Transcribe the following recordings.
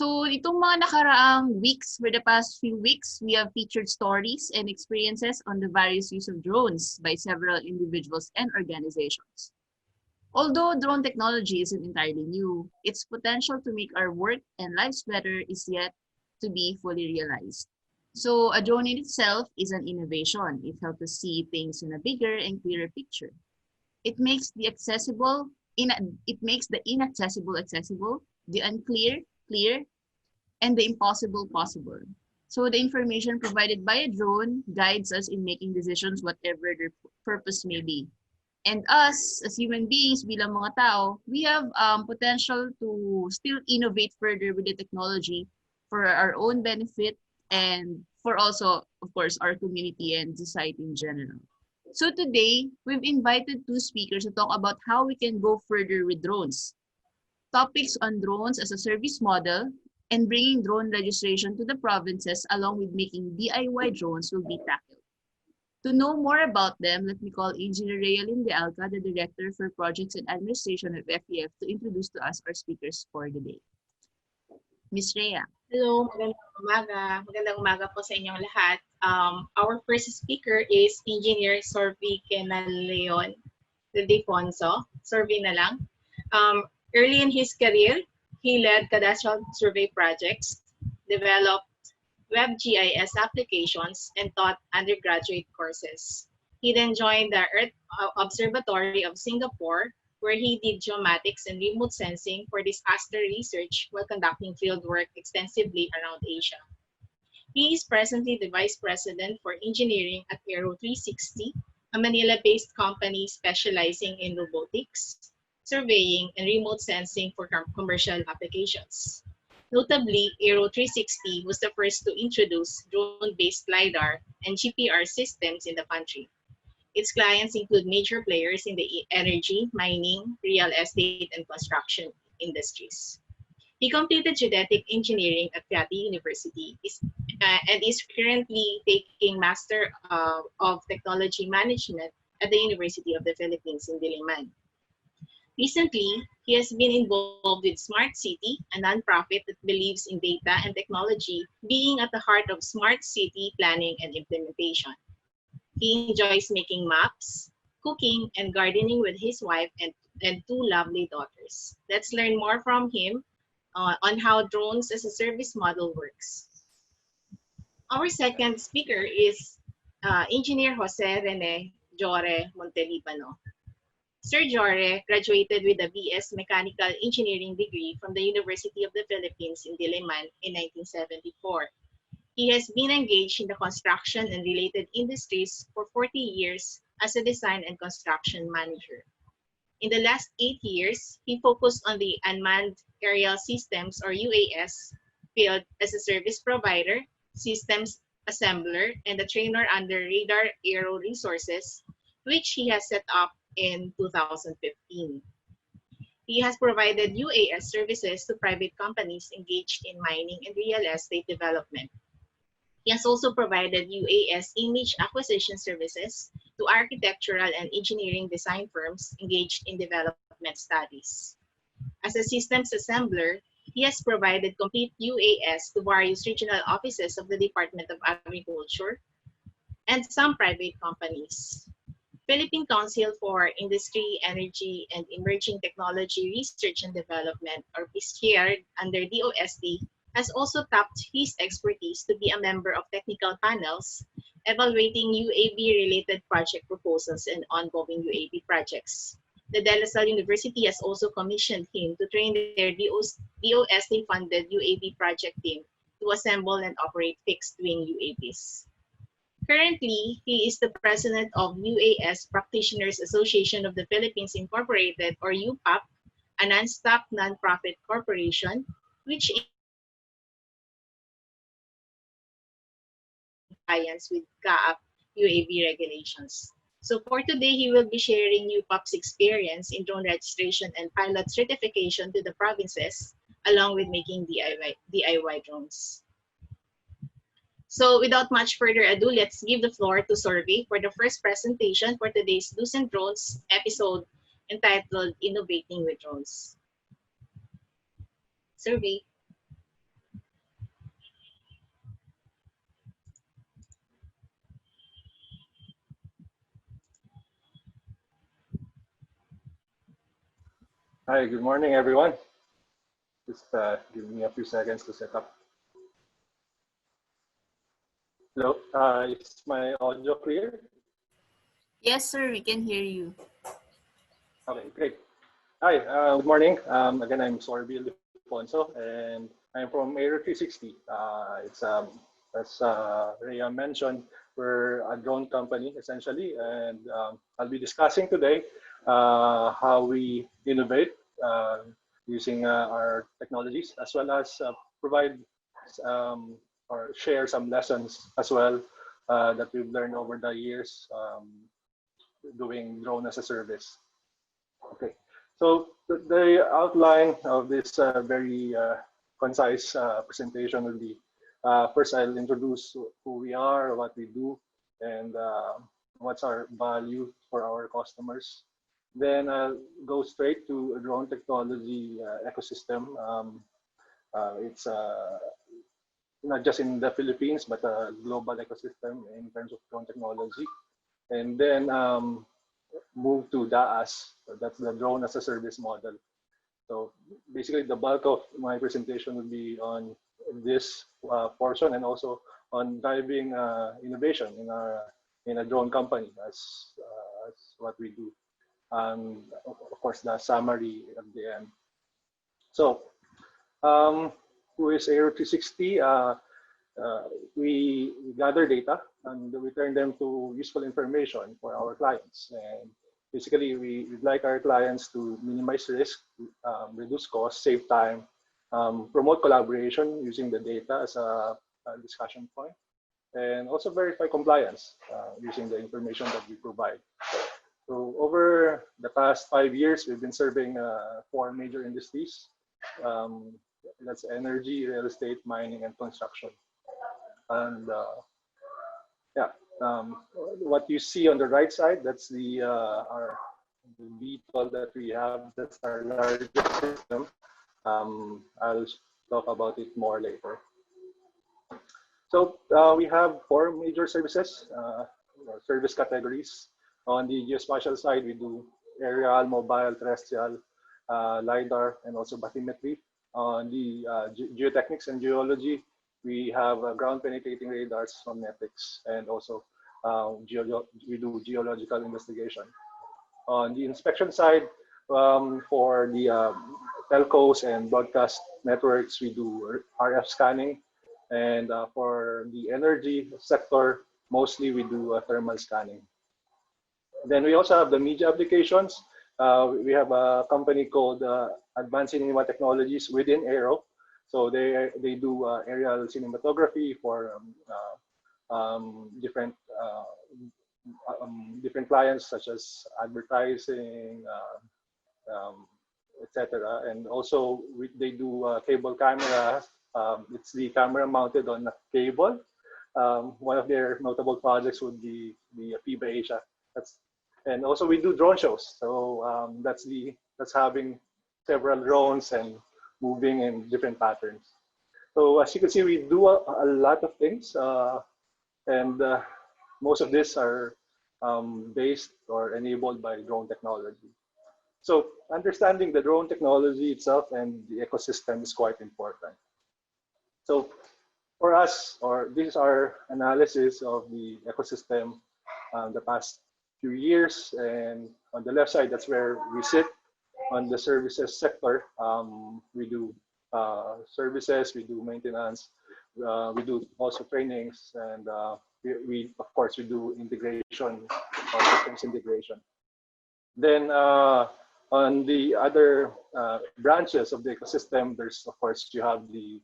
So itong mga nakaraang weeks, for the past few weeks, we have featured stories and experiences on the various use of drones by several individuals and organizations. Although drone technology isn't entirely new, its potential to make our work and lives better is yet to be fully realized. So a drone in itself is an innovation. It helps us see things in a bigger and clearer picture. It makes it makes the inaccessible accessible, the unclear clear, and the impossible possible. So the information provided by a drone guides us in making decisions whatever their purpose may be. And us, as human beings, bilang mga tao, we have potential to still innovate further with the technology for our own benefit and for also, of course, our community and society in general. So today, we've invited two speakers to talk about how we can go further with drones. Topics on drones as a service model and bringing drone registration to the provinces along with making DIY drones will be tackled. To know more about them, let me call Engineer Realin De Alca, the Director for Projects and Administration of FEF, to introduce to us our speakers for the day. Ms. Rhea. Hello, magandang umaga. Magandang umaga po sa inyong lahat. Our first speaker is Engineer Sorvi Ildefonso. Sorvi na lang. Early in his career, he led cadastral survey projects, developed WebGIS applications, and taught undergraduate courses. He then joined the Earth Observatory of Singapore, where he did geomatics and remote sensing for disaster research while conducting fieldwork extensively around Asia. He is presently the Vice President for Engineering at Aero 360, a Manila-based company specializing in robotics, surveying, and remote sensing for commercial applications. Notably, Aero 360 was the first to introduce drone-based LiDAR and GPR systems in the country. Its clients include major players in the energy, mining, real estate, and construction industries. He completed geodetic engineering at Piatti University and is currently taking Master of Technology Management at the University of the Philippines in Diliman. Recently, he has been involved with Smart City, a nonprofit that believes in data and technology being at the heart of smart city planning and implementation. He enjoys making maps, cooking, and gardening with his wife and two lovely daughters. Let's learn more from him on how drones as a service model works. Our second speaker is Engineer Jose Rene Jore Montelibano. Sir Jore graduated with a BS Mechanical Engineering degree from the University of the Philippines in Diliman in 1974. He has been engaged in the construction and related industries for 40 years as a design and construction manager. In the last 8 years, he focused on the Unmanned Aerial Systems or UAS field as a service provider, systems assembler, and a trainer under Radar Aero Resources, which he has set up in 2015. He has provided UAS services to private companies engaged in mining and real estate development. He has also provided UAS image acquisition services to architectural and engineering design firms engaged in development studies. As a systems assembler, he has provided complete UAS to various regional offices of the Department of Agriculture and some private companies. Philippine Council for Industry, Energy, and Emerging Technology Research and Development, or PISCEARD, under DOST, has also tapped his expertise to be a member of technical panels evaluating UAV-related project proposals and ongoing UAV projects. The De La Salle University has also commissioned him to train their DOST-funded UAV project team to assemble and operate fixed-wing UAVs. Currently, he is the president of UAS Practitioners Association of the Philippines Incorporated, or UPAP, a non-stock non-profit corporation, which compliance with CAAP UAV regulations. So for today, he will be sharing UPAP's experience in drone registration and pilot certification to the provinces, along with making DIY drones. So without much further ado, let's give the floor to Sorvi for the first presentation for today's Do's and Drones episode entitled Innovating with Drones. Sorvi. Hi, good morning, everyone. Just give me a few seconds to set up. Hello, is my audio clear? Yes, sir, we can hear you. Okay, great. Hi, good morning. Again, I'm Sorvi Ildefonso, and I'm from Aero 360. It's as Rhea mentioned, we're a drone company essentially, and I'll be discussing today how we innovate using our technologies, as well as provide or share some lessons as well that we've learned over the years doing drone as a service. Okay, so the outline of this very concise presentation will be first I'll introduce who we are, what we do, and what's our value for our customers. Then I'll go straight to a drone technology ecosystem. It's not just in the Philippines, but a global ecosystem in terms of drone technology. And then move to DaaS. So that's the drone as a service model. So basically, the bulk of my presentation will be on this portion, and also on driving innovation in a drone company as what we do. Of course, the summary at the end. So, who is Aero 360? We gather data and we turn them to useful information for our clients. And basically, we'd like our clients to minimize risk, reduce costs, save time, promote collaboration using the data as a discussion point, and also verify compliance using the information that we provide. So over the past 5 years, we've been serving 4 major industries. That's energy, real estate, mining, and construction. And what you see on the right side, that's the VTOL that we have. That's our largest system. I'll talk about it more later. So we have 4 major services, service categories. On the geospatial side, we do aerial, mobile, terrestrial, LiDAR, and also bathymetry. On the geotechnics and geology, we have ground penetrating radars from Netix, and also we do geological investigation. On the inspection side, for the telcos and broadcast networks, we do RF scanning. And for the energy sector, mostly we do thermal scanning. Then we also have the media applications. We have a company called Advanced Cinema Technologies within Aero. So they do aerial cinematography for different clients, such as advertising, etc. And also they do cable camera. It's the camera mounted on a cable. One of their notable projects would be the FIBA Asia. And also we do drone shows. So that's having several drones and moving in different patterns. So as you can see, we do a lot of things, and most of these are based or enabled by drone technology. So understanding the drone technology itself and the ecosystem is quite important. So for us, this is our analysis of the ecosystem the past few years. And on the left side, that's where we sit. On the services sector, we do services, we do maintenance, we do also trainings, and we of course we do integration or systems integration. Then on the other branches of the ecosystem, there's of course you have the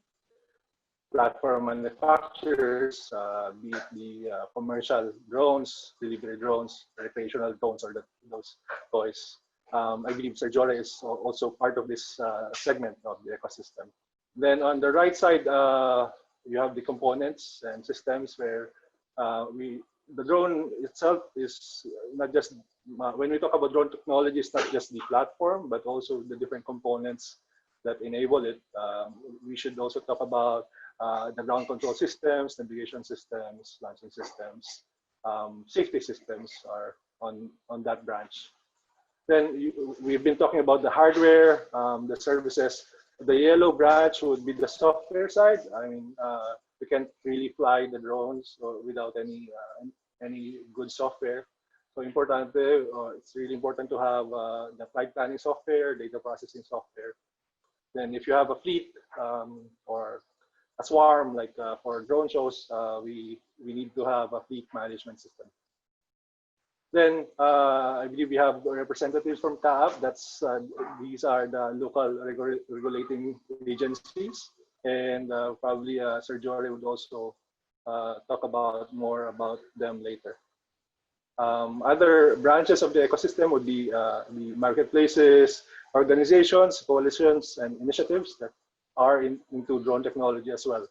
platform manufacturers, be it the commercial drones, delivery drones, recreational drones, or those toys. I believe Sir Jore is also part of this segment of the ecosystem. Then on the right side, you have the components and systems where the drone itself is not just, when we talk about drone technology, it's not just the platform, but also the different components that enable it. We should also talk about the ground control systems, navigation systems, launching systems, safety systems are on that branch. Then we've been talking about the hardware, the services. The yellow branch would be the software side. I mean, we can't really fly the drones without any good software. So it's really important to have the flight planning software, data processing software. Then if you have a fleet or a swarm, like for drone shows, we need to have a fleet management system. Then I believe we have representatives from CAAP. These are the local regulating agencies, and probably Sir Jore would also talk about more about them later. Other branches of the ecosystem would be the marketplaces, organizations, coalitions, and initiatives that are into drone technology as well.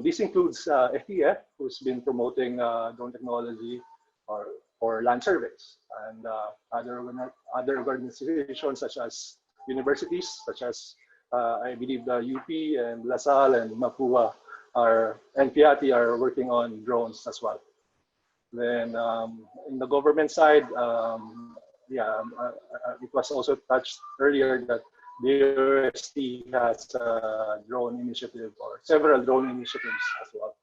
This includes FEF, who's been promoting drone technology or land surveys, and other organizations such as universities, such as I believe the UP and LaSalle and Mapua and Piatti are working on drones as well. Then in the government side, it was also touched earlier that the OST has a drone initiative or several drone initiatives as well.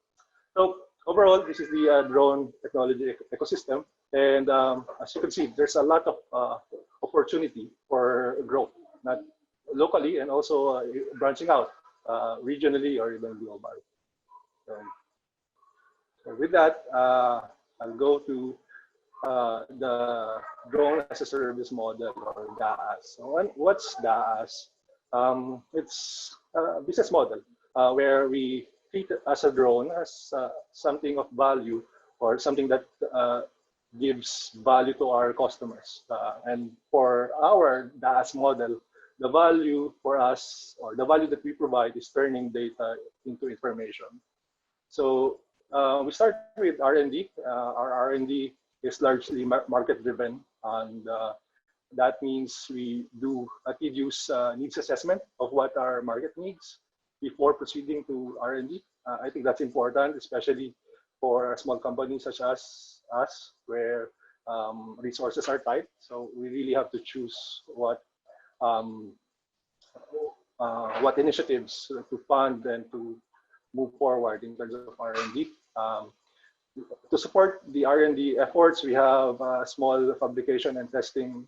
So overall, this is the drone technology ecosystem. And as you can see, there's a lot of opportunity for growth, not locally and also branching out regionally or even globally. So with that, I'll go to the drone as a service model or DaaS. So what's DaaS? It's a business model where we treat as a drone as something of value or something that gives value to our customers. And for our DaaS model, the value for us or the value that we provide is turning data into information. So we start with R&D. Our R&D is largely market-driven, and that means we do a tedious needs assessment of what our market needs before proceeding to R&D. I think that's important, especially for a small company such as us, where resources are tight. So we really have to choose what initiatives to fund and to move forward in terms of R&D. To support the R&D efforts, we have a small fabrication and testing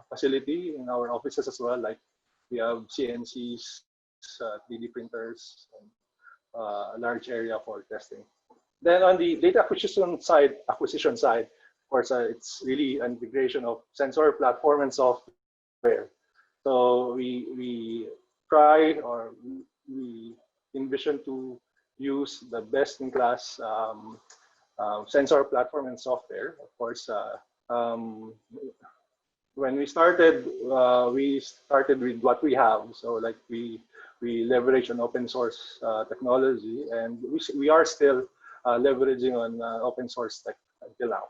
facility in our offices as well. Like we have CNCs, 3D printers, and a large area for testing. Then on the data acquisition side, of course, it's really an integration of sensor, platform, and software. So we try or we envision to use the best-in-class sensor, platform, and software. Of course, when we started with what we have. So like we leverage on open source technology, and we are still leveraging on open source tech until now.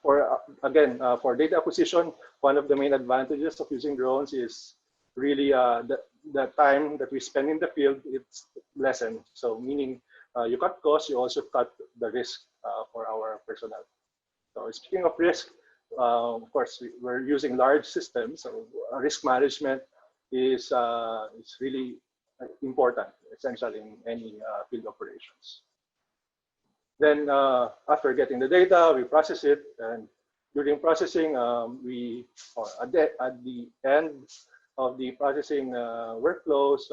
For data acquisition, one of the main advantages of using drones is really the time that we spend in the field, it's lessened. So meaning you cut costs, you also cut the risk for our personnel. So speaking of risk, of course, we're using large systems, so risk management is really important, essential in any field operations. Then after getting the data, we process it, and during processing, at the end of the processing workflows,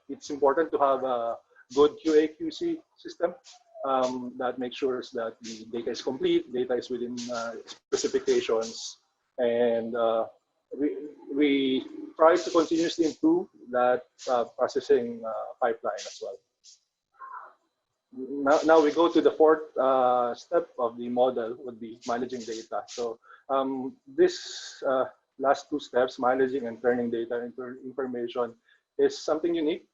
it's important to have a good QA/QC system that makes sure that the data is complete, data is within specifications, and we try to continuously improve that processing pipeline as well. Now we go to the fourth step of the model, would be managing data. So this last two steps, managing and turning data into information, is something unique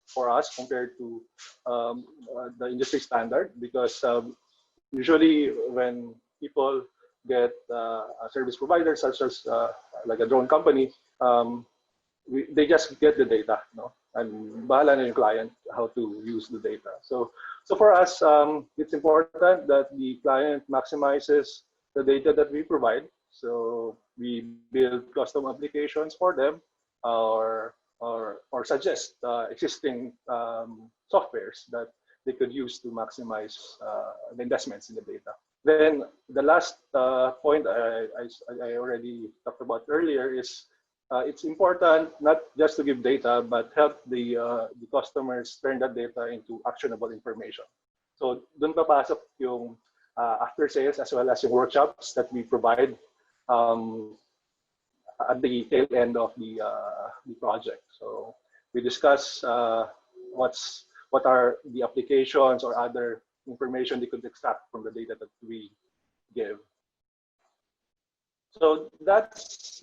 for us compared to the industry standard, because usually when people get a service provider such as like a drone company, they just get the data, no? And bahala na yung client how to use the data. So So for us, it's important that the client maximizes the data that we provide. So we build custom applications for them, or suggest existing softwares that they could use to maximize the investments in the data. Then the last point I already talked about earlier is it's important not just to give data, but help the customers turn that data into actionable information. So dun papasok yung after sales as well as yung workshops that we provide at the tail end of the project. So we discuss what are the applications or other information they could extract from the data that we give. So that's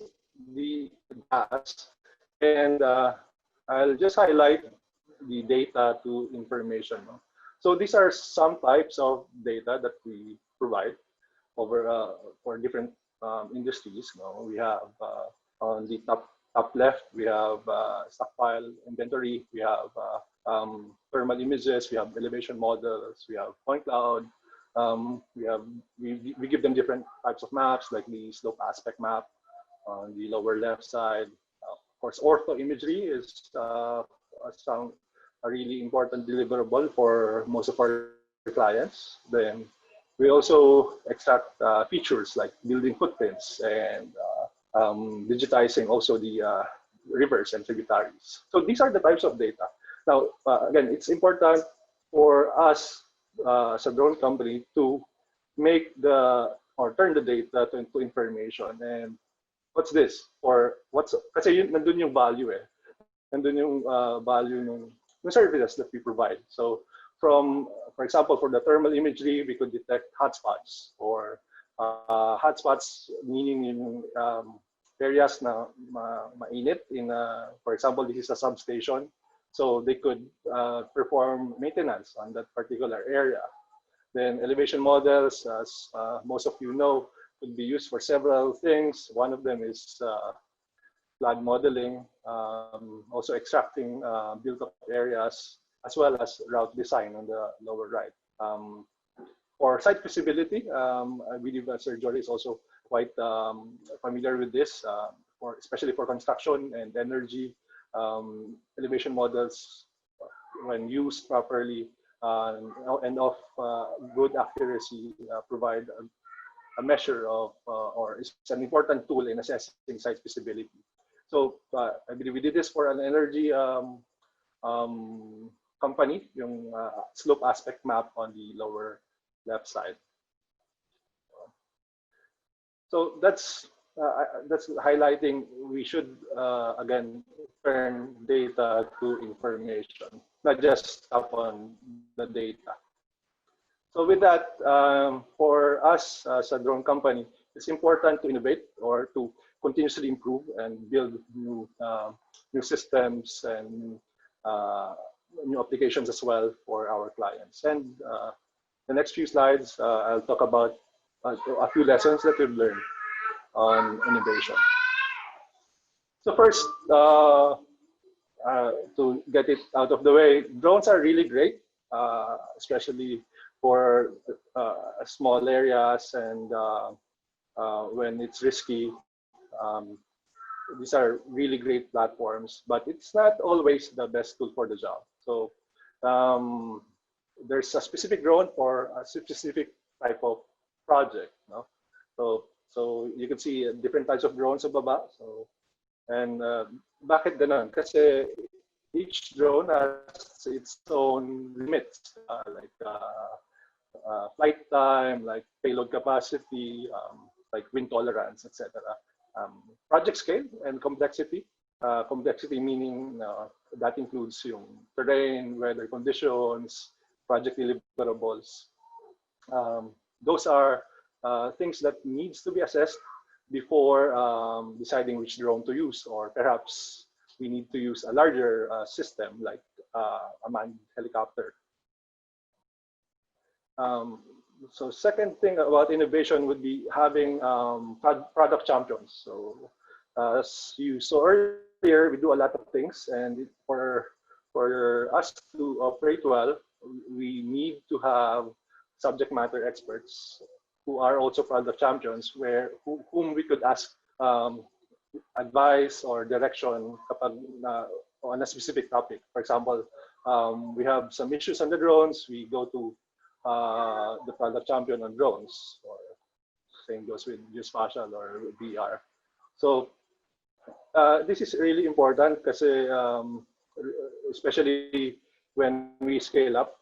the DaaS, and I'll just highlight the data to information. So these are some types of data that we provide over for different industries. We have on the top left, we have stockpile inventory, we have thermal images, we have elevation models, we have point cloud. We give them different types of maps, like the slope aspect map on the lower left side. Of course, ortho imagery is a really important deliverable for most of our clients. Then we also extract features like building footprints and digitizing also the rivers and tributaries. So these are the types of data. Now, again, it's important for us as a drone company to make or turn the data into information. And what's this? Or kasi nandun yung value eh. Nandun yung value ng services that we provide. So for example, for the thermal imagery, we could detect hotspots, or hotspots meaning yung areas na mainit for example, this is a substation. So they could perform maintenance on that particular area. Then elevation models, as most of you know, could be used for several things. One of them is flood modeling, also extracting built-up areas, as well as route design on the lower right. For site feasibility, I believe Sir Jore is also quite familiar with this, especially for construction and energy. Elevation models, when used properly and of good accuracy, provide a measure of, or is an important tool in assessing site feasibility. So I believe we did this for an energy company, yung slope aspect map on the lower left side. So that's highlighting we should again turn data to information, not just stop on the data. So with that, for us as a drone company, it's important to innovate or to continuously improve and build new systems and new applications as well for our clients. And the next few slides, I'll talk about a few lessons that we've learned on innovation. So first, to get it out of the way, drones are really great, especially for small areas and when it's risky. These are really great platforms, but it's not always the best tool for the job. So there's a specific drone for a specific type of project. No? So you can see different types of drones sa baba. So, and bakit ganun? Kasi each drone has its own limits, like flight time, like payload capacity, like wind tolerance, etc. Project scale and complexity. Complexity meaning that includes yung terrain, weather conditions, project deliverables. Those are things that needs to be assessed before deciding which drone to use, or perhaps we need to use a larger system like a manned helicopter. So second thing about innovation would be having product champions. So as you saw earlier, we do a lot of things, and for us to operate well, we need to have subject matter experts who are also product champions, whom we could ask advice or direction kapag on a specific topic. For example, we have some issues on the drones, we go to the product champion on drones, or same goes with geospatial or VR. So this is really important kasi especially when we scale up,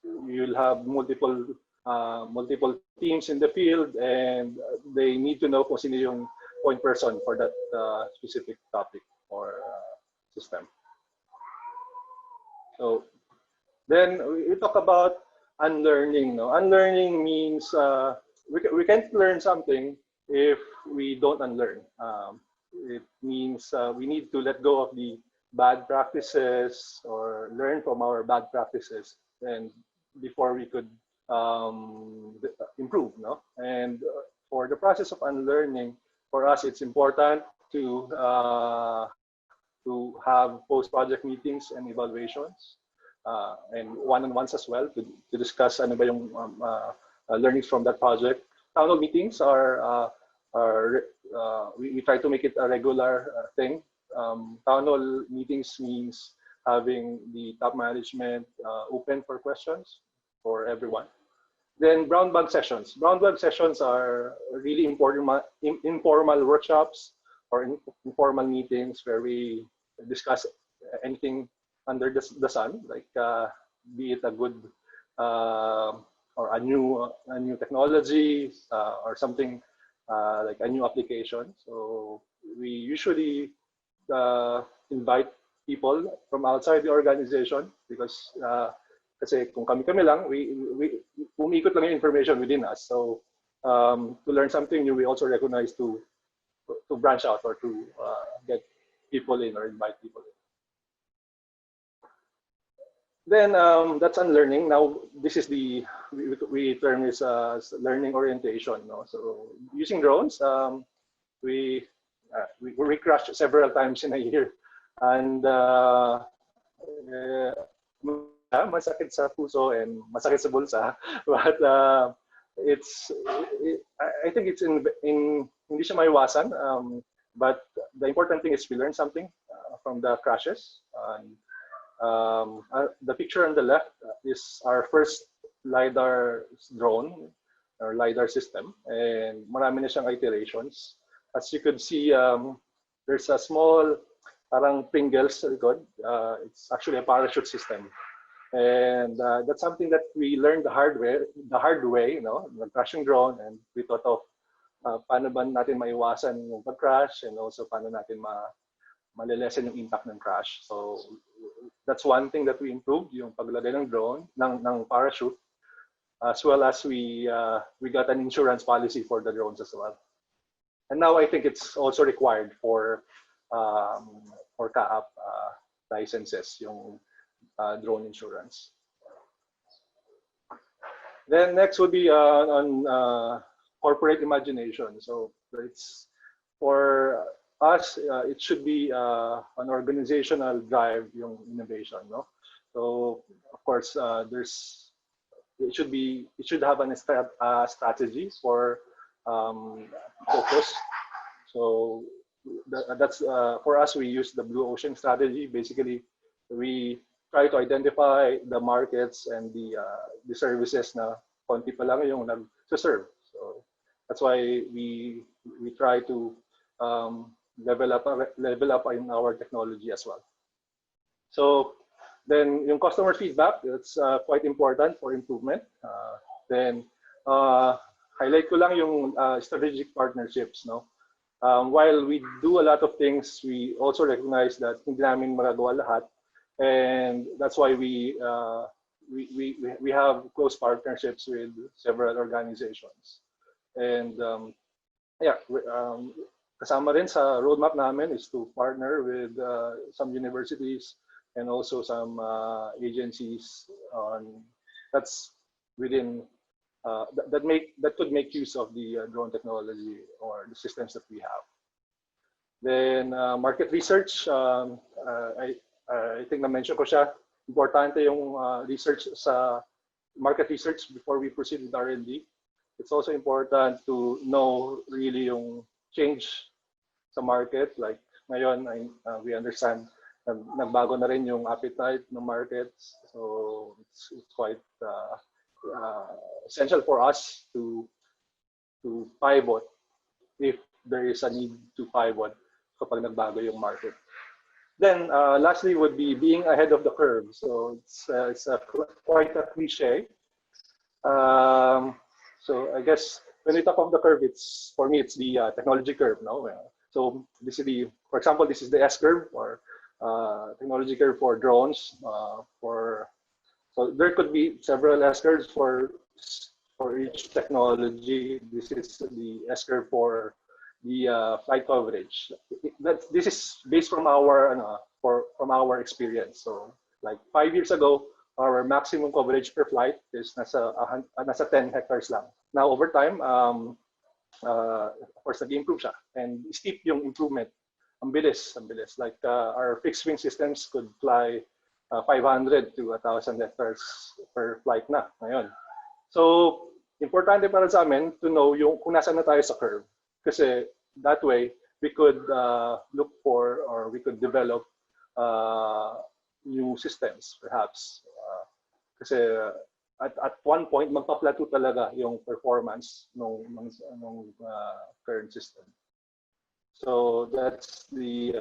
you'll have multiple teams in the field, and they need to know kung sino yung point person for that specific topic or system. So then we talk about unlearning. No? Unlearning means we can't learn something if we don't unlearn. It means we need to let go of the bad practices or learn from our bad practices, and before we could improve. No? And for the process of unlearning, for us, it's important to have post-project meetings and evaluations, and one-on-ones as well to discuss ano ba yung learnings from that project. Town hall meetings we try to make it a regular thing. Town hall meetings means having the top management open for questions for everyone. Then brown bag sessions. Brown bag sessions are really important informal workshops or informal meetings where we discuss anything under the sun, like be it a good or a new technology or something like a new application. So we usually invite people from outside the organization because kasi kung kami lang, we umikot lang yung information within us. So to learn something new, we also recognize to branch out or to get people in or invite people in. Then that's unlearning. Now this is we term this as learning orientation. No? So using drones, we crash several times in a year, and masakit sa puso and masakit sa bulsa, but I think it's hindi siya maiwasan, but the important thing is we learn something from the crashes. The picture on the left is our first LiDAR drone or LiDAR system, and marami na siyang iterations. As you could see, there's a small parang Pringles sa likod. It's actually a parachute system. And that's something that we learned the hard way, you know, crashing drone, and we thought of paano ba natin maiwasan yung pag-crash, and also paano natin malilesen yung impact ng crash. So that's one thing that we improved, yung paglagay ng drone, ng parachute, as well as we got an insurance policy for the drones as well. And now I think it's also required for CAAP licenses, yung drone insurance. Then next would be on corporate imagination. So it's for us, it should be an organizational drive, yung innovation, no? So of course, it should have a strategy for focus. So that's for us, we use the blue ocean strategy. Basically, we try to identify the markets and the services na konti pa lang yung nag-serve. So that's why we try to level up in our technology as well. So then yung customer feedback, it's quite important for improvement. Then highlight ko lang yung strategic partnerships, no? While we do a lot of things, we also recognize that hindi namin magagawa lahat, and that's why we have close partnerships with several organizations. And kasama rin sa roadmap namin is to partner with some universities and also some agencies that's within that could make use of the drone technology or the systems that we have. Then market research, I think na-mention ko siya. importante yung research sa market research before we proceed with R&D. It's also important to know really yung change sa market. Like ngayon, we understand nagbago na rin yung appetite ng markets. So it's quite essential for us to pivot if there is a need to pivot kapag nagbago yung market. Then lastly would be being ahead of the curve. So it's quite a cliche. So I guess when we talk of the curve, for me it's the technology curve. No, so this is for example, this is the S curve or technology curve for drones. So there could be several S curves for each technology. This is the S curve for the flight coverage. This is based from our experience. So like 5 years ago, our maximum coverage per flight is nasa 10 hectares lang. Now over time, of course, nag-improve siya and steep yung improvement. Ang bilis. Like our fixed wing systems could fly 500 to 1,000 hectares per flight na ngayon. So importante para sa amin to know yung kung nasaan na tayo sa curve. Kasi that way, we could look for or we could develop new systems, perhaps. Kasi at one point, magpa-plateau talaga yung performance ng current system. So that's the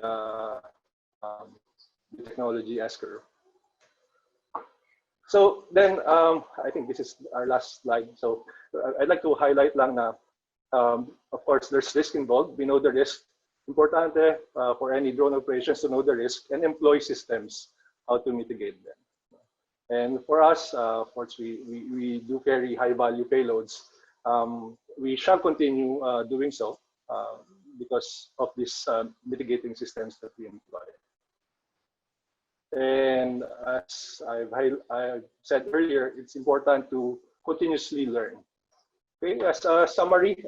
technology S-curve. So then, I think this is our last slide. So I'd like to highlight lang na of course, there's risk involved. We know the risk. Importante for any drone operations to know the risk and employ systems how to mitigate them. And for us, of course, we do carry high-value payloads. We shall continue doing so because of these mitigating systems that we employ. And as I've said earlier, it's important to continuously learn. Okay, as a summary,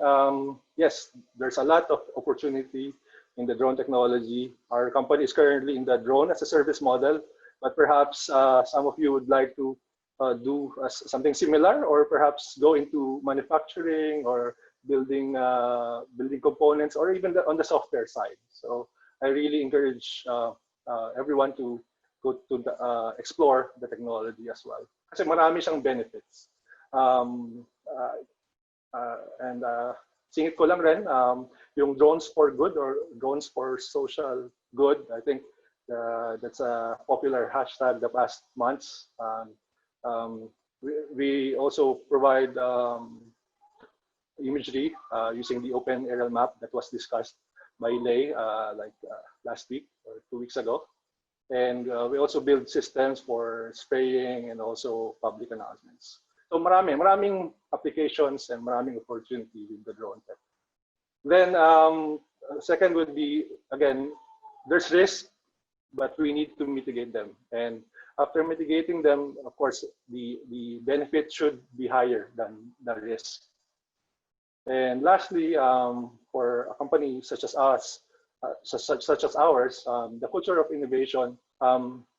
yes, there's a lot of opportunity in the drone technology. Our company is currently in the drone as a service model, but perhaps some of you would like to do something similar, or perhaps go into manufacturing or building components, or even on the software side. So I really encourage everyone to go to explore the technology as well. Kasi marami siyang benefits. Singit ko lang rin, yung drones for good or drones for social good, I think that's a popular hashtag the past months. We also provide imagery using the open aerial map that was discussed by Lei last week or 2 weeks ago. And we also build systems for spraying and also public announcements. So maraming applications and maraming opportunity with the drone tech. Then second would be, again, there's risk, but we need to mitigate them. And after mitigating them, of course, the benefit should be higher than the risk. And lastly, for a company such as us, such as ours, the culture of innovation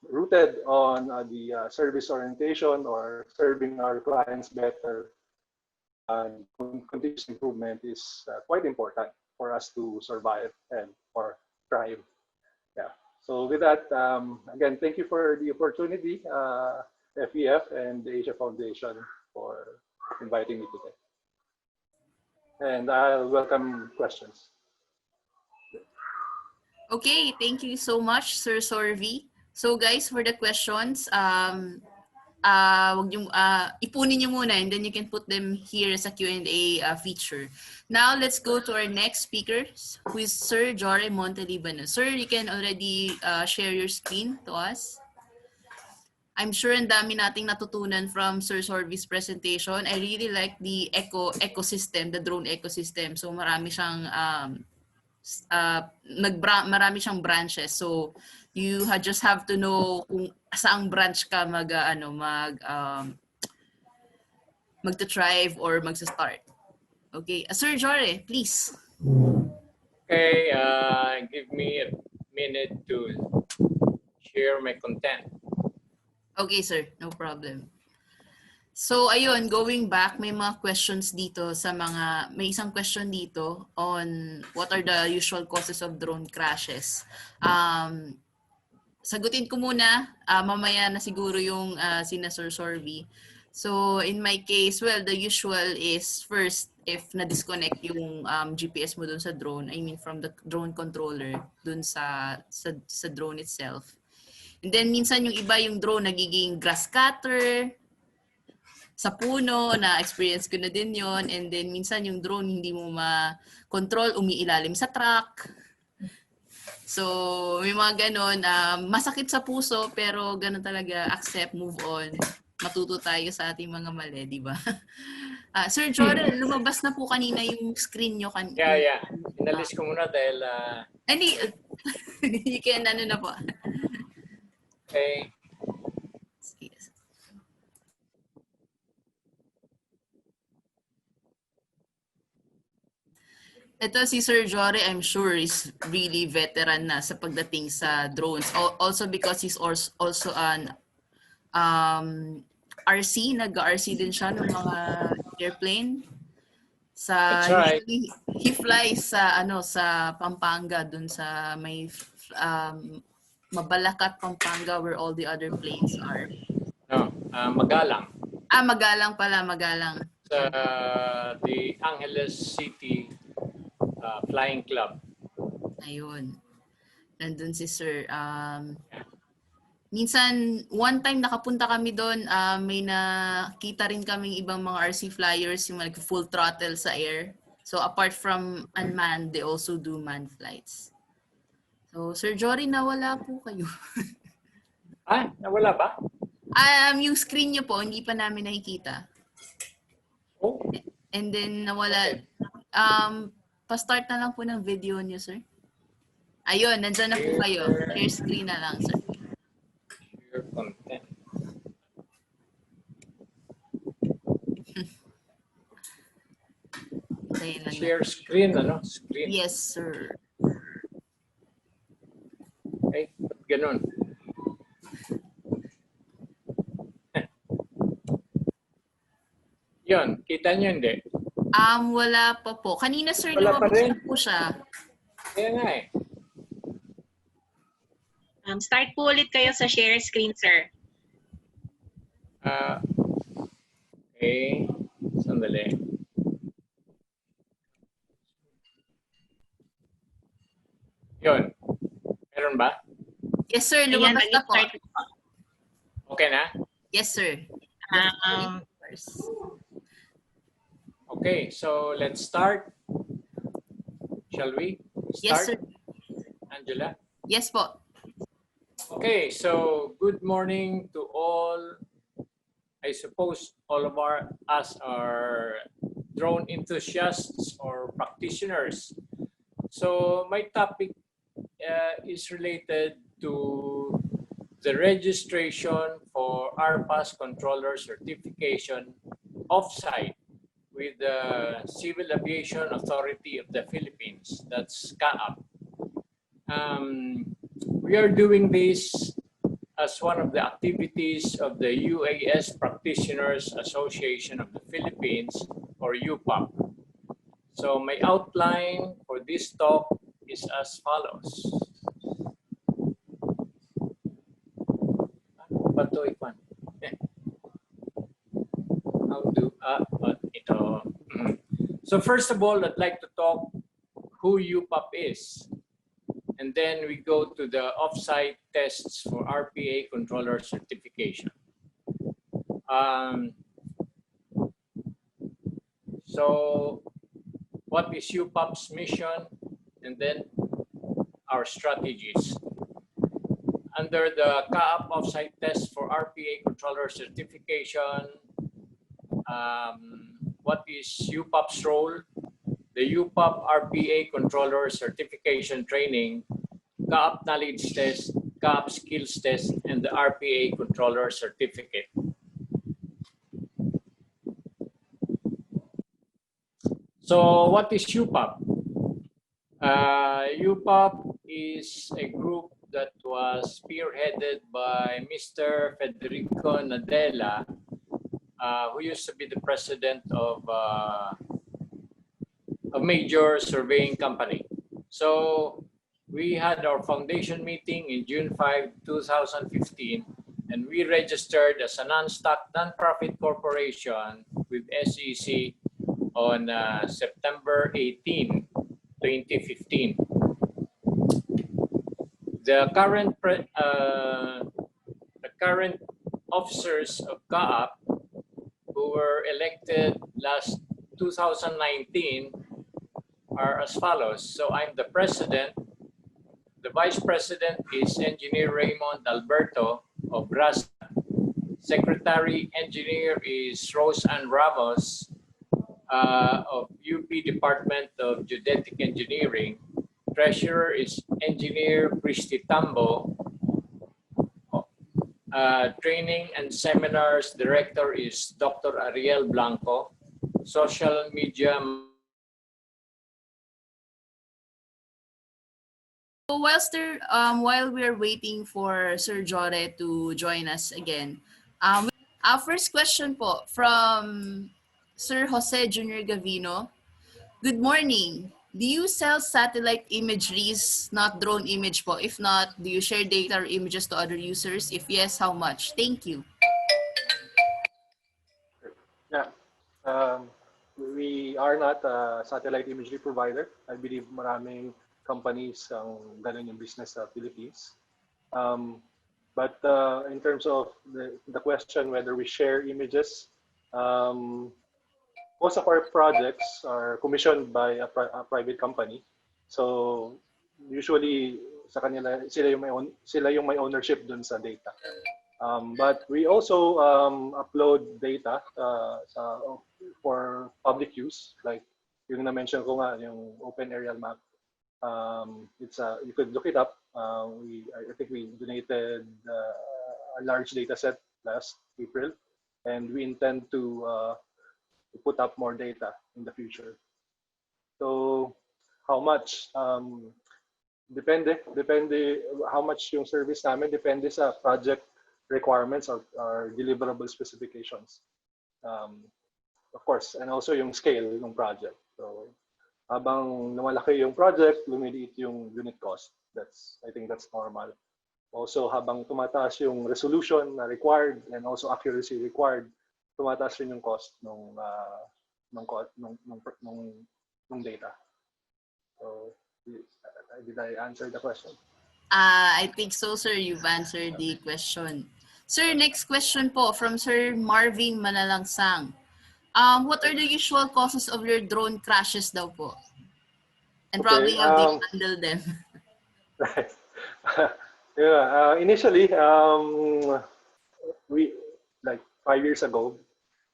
rooted on the service orientation or serving our clients better and continuous improvement is quite important for us to survive and or thrive. Yeah. So with that, again, thank you for the opportunity, FEF and the Asia Foundation for inviting me today. And I'll welcome questions. Okay, thank you so much, Sir Sorvi. So guys, for the questions, ipunin nyo muna and then you can put them here as a Q&A feature. Now, let's go to our next speaker, who is Sir Jore Montelibano. Sir, you can already share your screen to us. I'm sure ang dami nating natutunan from Sir Sorvi's presentation. I really like the ecosystem, the drone ecosystem. So marami siyang marami siyang branches. So you just have to know kung saang branch ka magta-thrive or magsa-start. Okay, Sir Jore, please. Okay, give me a minute to share my content. Okay, sir. No problem. So, ayun, going back, may mga questions dito sa mga, may isang question dito on what are the usual causes of drone crashes. Sagutin ko muna, mamaya na siguro yung sina Sir Sorvi. So, in my case, well, the usual is first, if na-disconnect yung GPS mo dun sa drone, I mean from the drone controller dun sa drone itself. And then, minsan yung iba yung drone nagiging grass cutter, sa puno, na-experience ko na din yon. And then, minsan yung drone hindi mo ma-control, umiilalim sa truck. So, may mga ganon. Masakit sa puso, pero ganon talaga. Accept, move on. Matuto tayo sa ating mga mali, di ba? Sir Jore, lumabas na po kanina yung screen nyo. Yeah. Inalis ko muna dahil... Hindi, you can, ano na po. Okay. Ito si Sir Jore, I'm sure is really veteran na sa pagdating sa drones. Also because he's also an RC, nag-RC din siya ng mga airplane. That's right. He flies sa sa Pampanga dun sa may Mabalacat, Pampanga, where all the other planes are. No, Magalang. Magalang pala, Magalang. The Angeles City Flying Club. Ayun. Nandun si Sir. Minsan, one time nakapunta kami doon, may nakita rin kaming ibang mga RC flyers, yung like full throttle sa air. So apart from unmanned, they also do manned flights. So Sir Jory, nawala po kayo. Nawala ba? Yung screen niyo po, hindi pa namin nakikita. Oh. And then nawala. Okay. Pa-start na lang po ng video niyo, sir. Ayun, nandiyan na po kayo. Share screen na lang, sir. Share content. Share screen, ano? Screen. Yes, sir. Okay, ganun. Yun, kita nyo hindi? Wala pa po. Kanina, sir, wala pa rin po siya. Kaya nga eh. Start po ulit kayo sa share screen, sir. Okay. Sandali. Yun. Meron ba? Yes, sir. Lumabas na po. Okay na? Yes, sir. Okay, so let's start. Shall we? Start? Yes, sir. Angela? Yes po. Okay, so good morning to all. I suppose all of us are drone enthusiasts or practitioners. So my topic is related to the registration for RPAS controller certification offsite with the Civil Aviation Authority of the Philippines, that's CAAP. We are doing this as one of the activities of the UAS Practitioners Association of the Philippines, or UPAP. So my outline for this talk is as follows. So first of all, I'd like to talk who UPAP is. And then we go to the offsite tests for RPA controller certification. So what is UPAP's mission? And then our strategies. Under the CAAP offsite test for RPA controller certification, what is UPAP's role? The UPAP RPA controller certification training, CAAP knowledge test, CAAP skills test, and the RPA controller certificate. So what is UPAP? UPAP is a group that was spearheaded by Mr. Federico Nadella, who used to be the president of a major surveying company. So we had our foundation meeting in June 5, 2015, and we registered as a non-stock, non-profit corporation with SEC on September 18, 2015. The current officers of CAAP who were elected last 2019 are as follows. So I'm the president. The vice president is Engineer Raymond Alberto of RAS. Secretary engineer is Rose Ann Ramos of UP Department of Geodetic Engineering. Treasurer is Engineer Christy Tambo. Training and Seminars Director is Dr. Ariel Blanco. Social media. So while we're waiting for Sir Jore to join us again, our first question po from Sir Jose Jr. Gavino. Good morning. Do you sell satellite imageries, not drone image po? If not, do you share data or images to other users? If yes, how much? Thank you. Yeah. We are not a satellite imagery provider. I believe maraming companies ang ganun yung business sa Philippines. But in terms of the question whether we share images, most of our projects are commissioned by a private company. So usually sa kanila sila yung may ownership dun sa data. But we also upload data for public use, like yung na-mention ko nga, yung open aerial map. You could look it up. I think we donated a large data set last April, and we intend to put up more data in the future. So how much? Depende how much yung service namin, depende sa project requirements or deliverable specifications. Of course, and also yung scale ng project. So habang lumalaki yung project, lumiliit yung unit cost. I think that's normal. Also, habang tumataas yung resolution na required and also accuracy required, tumataas rin yung cost ng data. So, did I answer the question? I think so, sir. You've answered the question. Sir, next question po from Sir Marvin Manalangsang. What are the usual causes of your drone crashes daw po? And probably how do you handle them? Right. Yeah. Initially, we like 5 years ago,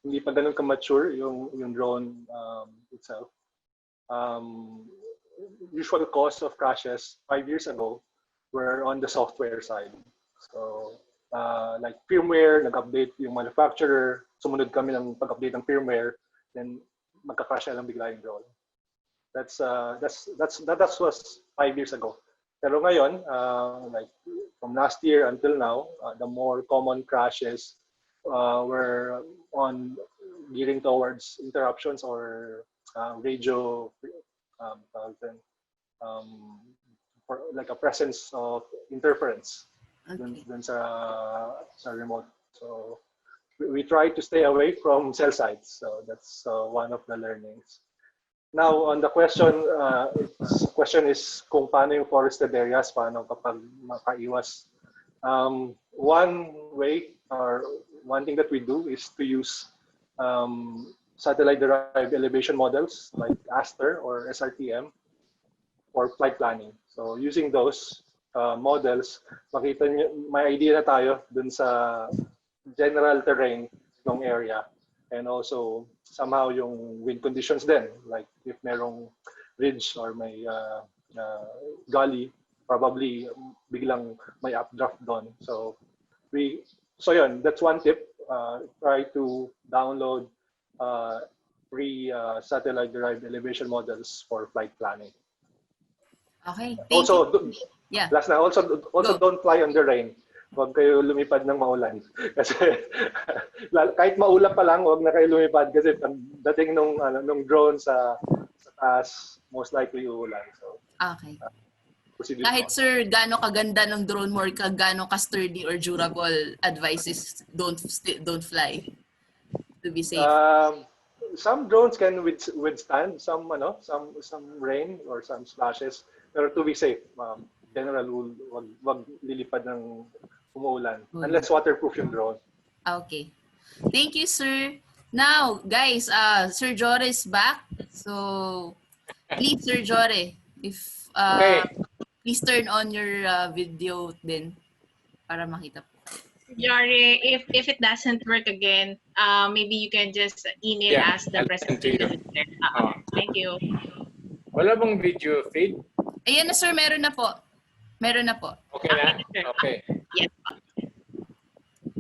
hindi pa ganun ka-mature yung drone itself. Usual cause of crashes 5 years ago were on the software side. So, like firmware, nag-update yung manufacturer, sumunod kami ng pag-update ng firmware, then magka-crash na lang bigla yung drone. That was 5 years ago. Pero ngayon, like from last year until now, the more common crashes were gearing towards interruptions or radio, for like a presence of interference dun sa remote. So we try to stay away from cell sites. So that's one of the learnings. Now, on the question is kung paano yung forested areas, paano kapag makaiwas. One way or one thing that we do is to use satellite-derived elevation models like ASTER or SRTM for flight planning. So using those models, makita niyo, may idea na tayo dun sa general terrain ng area. And also, somehow yung wind conditions din, like if merong ridge or may gully, probably biglang may updraft doon. So yun, that's one tip. Try to download free satellite-derived elevation models for flight planning. Okay, Also, Yeah. Last na, also Go. don't fly on the rain. Huwag kayo lumipad ng maulan. Kasi kahit maulap pa lang, huwag na kayo lumipad kasi dating nung drone sa taas, most likely uulan. So, Okay. proceed. Kahit sir, gaano kaganda ng drone mo or gaano ka-sturdy or durable, advice is don't fly to be safe. Some drones can withstand some rain or some splashes, pero to be safe, general rule, wag lilipad ng umuulan unless waterproof yung drone. Okay. Thank you, sir. Now, guys, Sir Jore is back. So, please, Sir Jore, if Okay. please turn on your video din para makita po. Jore, if it doesn't work again, maybe you can just email Yeah, us the I'll send to presentation. you. Thank you. Wala bang video feed? Ayan na, sir. Meron na po. Meron na po. Okay na? Okay. Yes.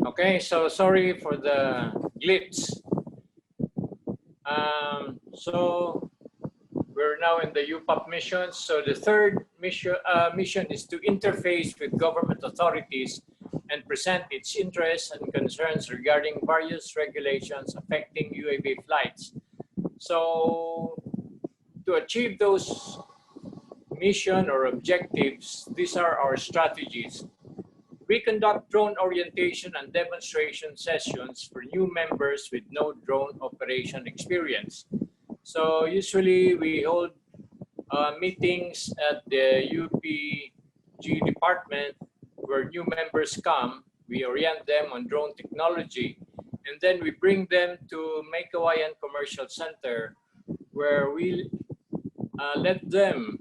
Okay, so sorry for the glitch. So we're now in the UPAP mission. So the third mission is to interface with government authorities and present its interests and concerns regarding various regulations affecting UAV flights. So to achieve those mission or objectives, these are our strategies. We conduct drone orientation and demonstration sessions for new members with no drone operation experience. So usually we hold meetings at the UPG department where new members come. We orient them on drone technology, and then we bring them to Maykawayan Commercial Center where we let them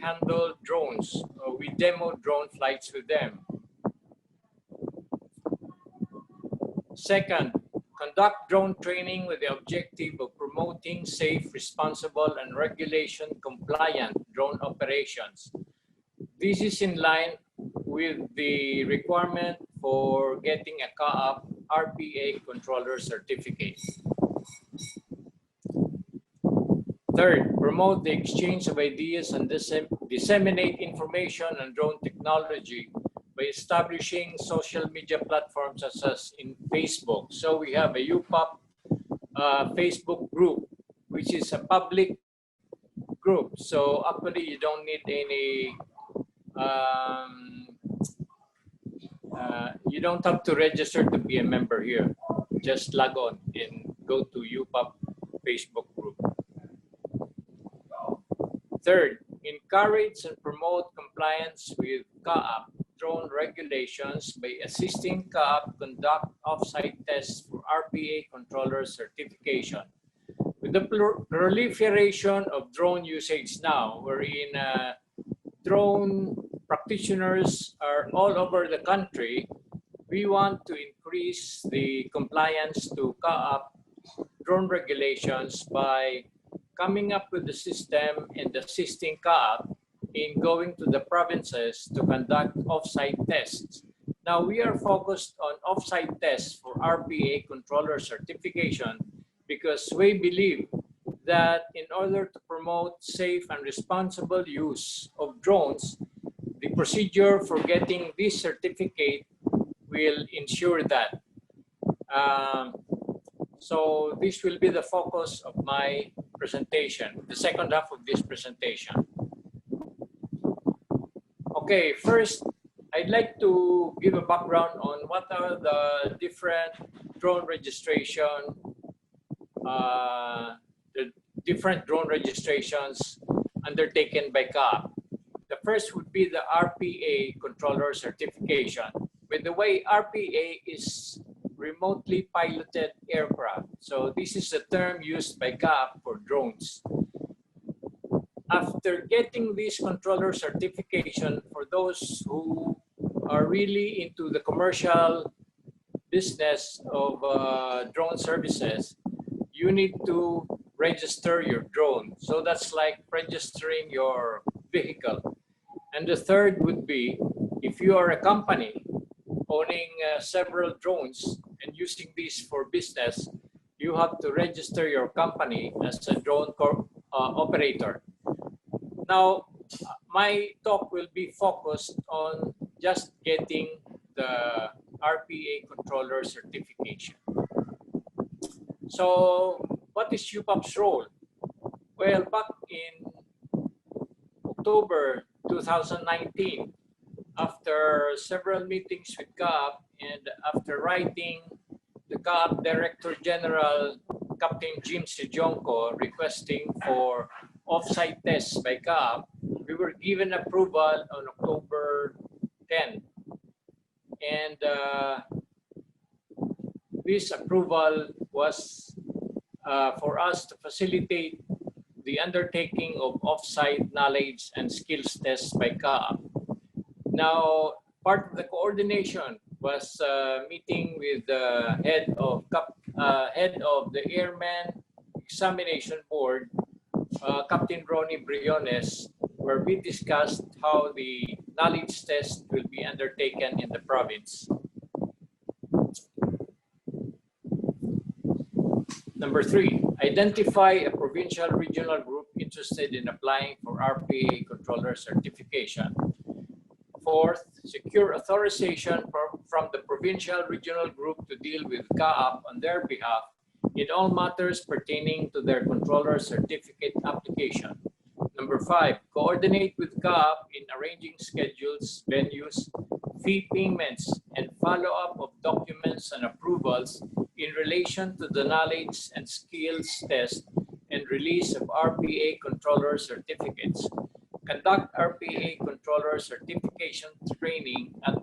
handle drones. We demo drone flights with them. Second, conduct drone training with the objective of promoting safe, responsible, and regulation-compliant drone operations. This is in line with the requirement for getting a CAAP RPA controller certificate. Third, promote the exchange of ideas and disseminate information on drone technology by establishing social media platforms such as in Facebook. So we have a UPAP Facebook group, which is a public group. So actually you don't need any, you don't have to register to be a member here. Just log on and go to UPAP Facebook group. Third, encourage and promote compliance with CAAP drone regulations by assisting CAAP conduct offsite tests for RPA controller certification. With the proliferation of drone usage now, wherein drone practitioners are all over the country, we want to increase the compliance to CAAP drone regulations by coming up with the system and assisting CAAP in going to the provinces to conduct offsite tests. Now we are focused on offsite tests for RPA controller certification because we believe that in order to promote safe and responsible use of drones, the procedure for getting this certificate will ensure that. So this will be the focus of my presentation, the second half of this presentation. Okay, first, I'd like to give a background on what are the different drone registration, the different drone registrations undertaken by CAAP. The first would be the RPA controller certification. With the way RPA is remotely piloted aircraft. So this is a term used by CAAP for drones. After getting this controller certification, for those who are really into the commercial business of drone services, you need to register your drone. So that's like registering your vehicle. And the third would be, if you are a company owning several drones and using these for business, you have to register your company as a drone operator. Now, my talk will be focused on just getting the RPA controller certification. So what is UPAP's role? Well, back in October 2019, after several meetings with CAAP and after writing the CAAP Director General, Captain Jim Sijonko, requesting for offsite tests by CAAP, we were given approval on October 10. And this approval was for us to facilitate the undertaking of offsite knowledge and skills tests by CAAP. Now, part of the coordination was meeting with the head of the Airman Examination Board, Captain Ronnie Briones, where we discussed how the knowledge test will be undertaken in the province. Number 3, identify a provincial regional group interested in applying for RPA controller certification. 4th, secure authorization from the provincial regional group to deal with CAAP on their behalf in all matters pertaining to their controller certificate application. Number 5, coordinate with CAAP in arranging schedules, venues, fee payments, and follow-up of documents and approvals in relation to the knowledge and skills test and release of RPA controller certificates. Conduct RPA controller certification training at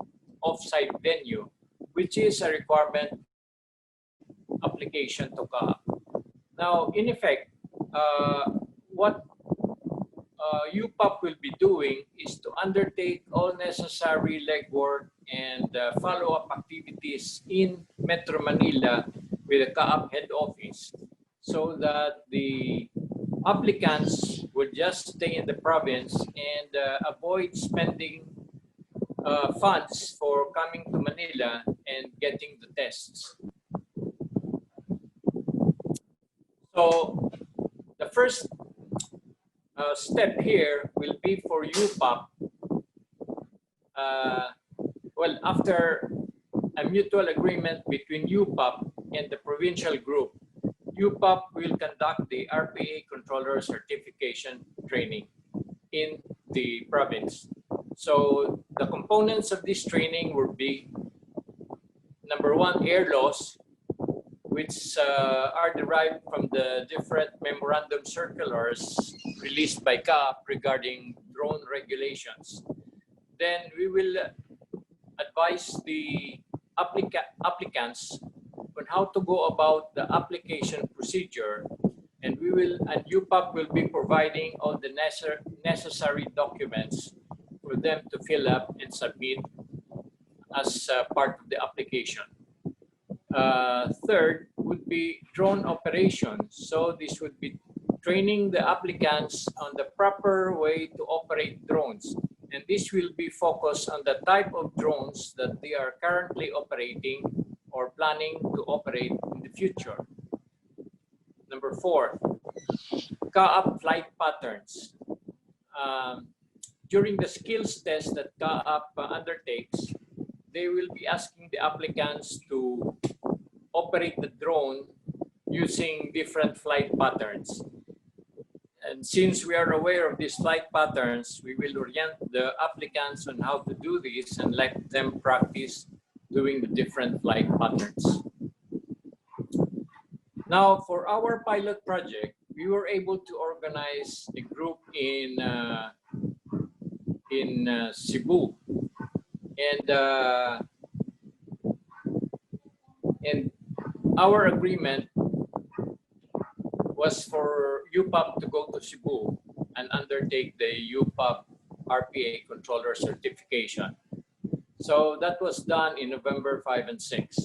offsite venue, which is a requirement application to CAAP. Now, in effect, what UPAP will be doing is to undertake all necessary legwork and follow-up activities in Metro Manila with the CAAP head office so that the applicants would just stay in the province and avoid spending funds for coming to Manila and getting the tests. So the first step here will be for UPAP. Well, after a mutual agreement between UPAP and the provincial group, UPAP will conduct the RPA controller certification training in the province. So the components of this training will be, number 1, air laws, which are derived from the different memorandum circulars released by CAAP regarding drone regulations. Then we will advise the applicants on how to go about the application procedure, and UPAP will be providing all the necessary documents for them to fill up and submit as part of the application. Third would be drone operations. So this would be training the applicants on the proper way to operate drones. And this will be focused on the type of drones that they are currently operating or planning to operate in the future. Number 4, CAAP flight patterns. During the skills test that CAAP undertakes, they will be asking the applicants to operate the drone using different flight patterns. And since we are aware of these flight patterns, we will orient the applicants on how to do this and let them practice doing the different flight patterns. Now, for our pilot project, we were able to organize a group in Cebu, and our agreement was for UPAP to go to Cebu and undertake the UPAP RPA controller certification. So that was done in November 5 and 6.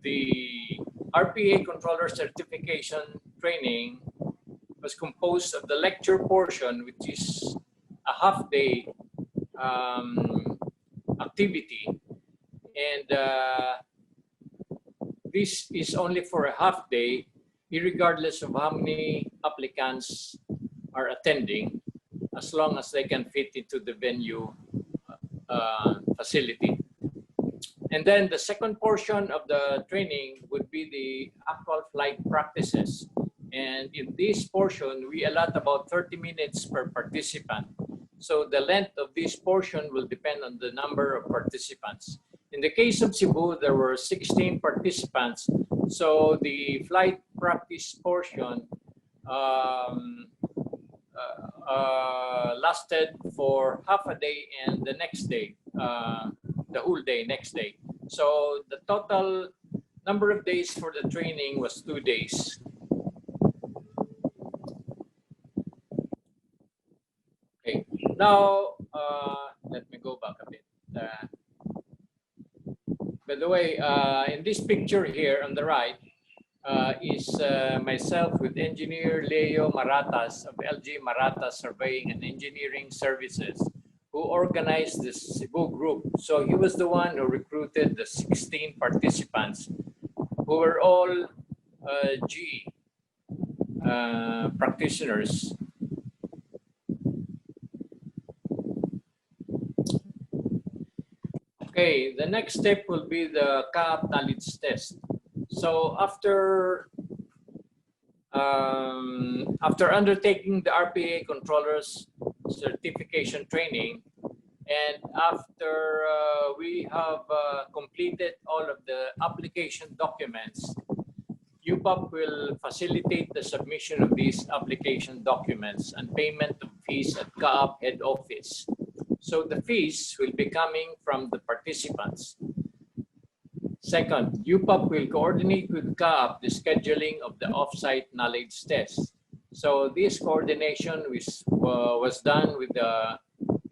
The RPA controller certification training was composed of the lecture portion, which is a half-day activity, and this is only for a half day, irregardless of how many applicants are attending. as long as they can fit into the venue facility. And then the second portion of the training would be the actual flight practices. And in this portion, we allot about 30 minutes per participant. So the length of this portion will depend on the number of participants. In the case of Cebu, there were 16 participants. So the flight practice portion lasted for half a day and the next day, the whole day, next day. So the total number of days for the training was 2 days. Okay, now let me go back a bit. By the way, in this picture here on the right is myself with Engineer Leo Maratas of LG Maratas Surveying and Engineering Services, who organized the Cebu group. So he was the one who recruited the 16 participants who were all GE practitioners. Okay, the next step will be the CAAP knowledge test. So after undertaking the RPA controllers certification training, and after we have completed all of the application documents, UPAP will facilitate the submission of these application documents and payment of fees at CAAP head office. So the fees will be coming from the participants. Second, UPAP will coordinate with CAAP the scheduling of the offsite knowledge test. So this coordination was done with the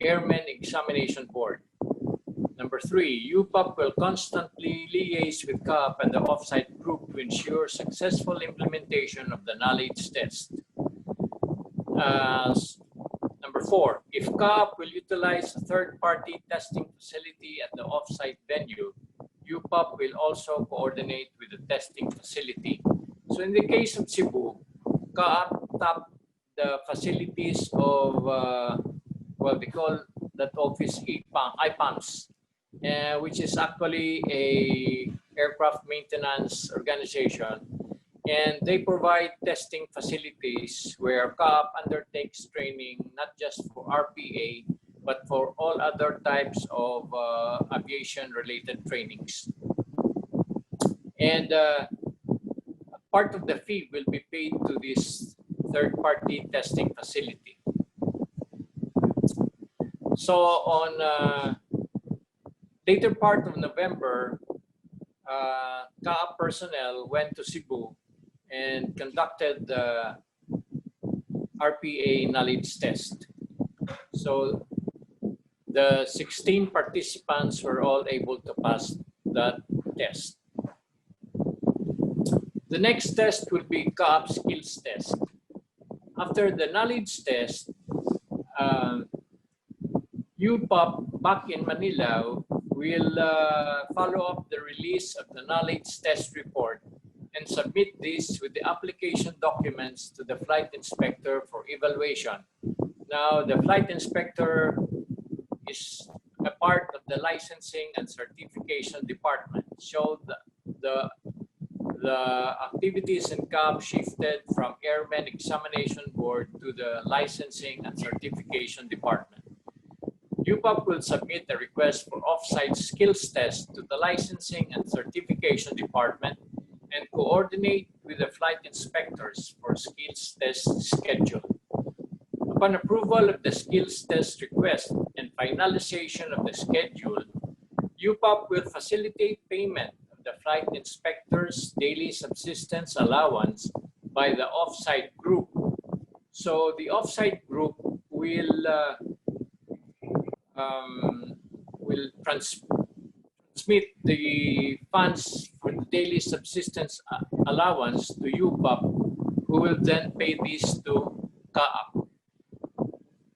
Airmen Examination Board. Number 3, UPAP will constantly liaise with CAAP and the offsite group to ensure successful implementation of the knowledge test. Number 4, if CAAP will utilize a third-party testing facility at the offsite venue, UPAP will also coordinate with the testing facility. So in the case of Cebu, CAAP tapped the facilities of, well, they call that office IPAMS, which is actually a aircraft maintenance organization. And they provide testing facilities where CAAP undertakes training, not just for RPA, but for all other types of aviation-related trainings. And part of the fee will be paid to this third-party testing facility. So on later part of November, CAAP personnel went to Cebu and conducted the RPA knowledge test. So the 16 participants were all able to pass that test. The next test will be CAAP skills test. After the knowledge test, UPAP back in Manila will follow up the release of the knowledge test report and submit this with the application documents to the flight inspector for evaluation. Now, the flight inspector is a part of the licensing and certification department. So the activities in CAAP shifted from Airmen Examination Board to the licensing and certification department. UPAP will submit a request for offsite skills test to the licensing and certification department and coordinate with the flight inspectors for skills test schedule. Upon approval of the skills test request and finalization of the schedule, UPAP will facilitate payment of the flight inspector's daily subsistence allowance by the offsite group. So the offsite group will transmit the funds for the daily subsistence allowance to UPAP, who will then pay these to CAAP.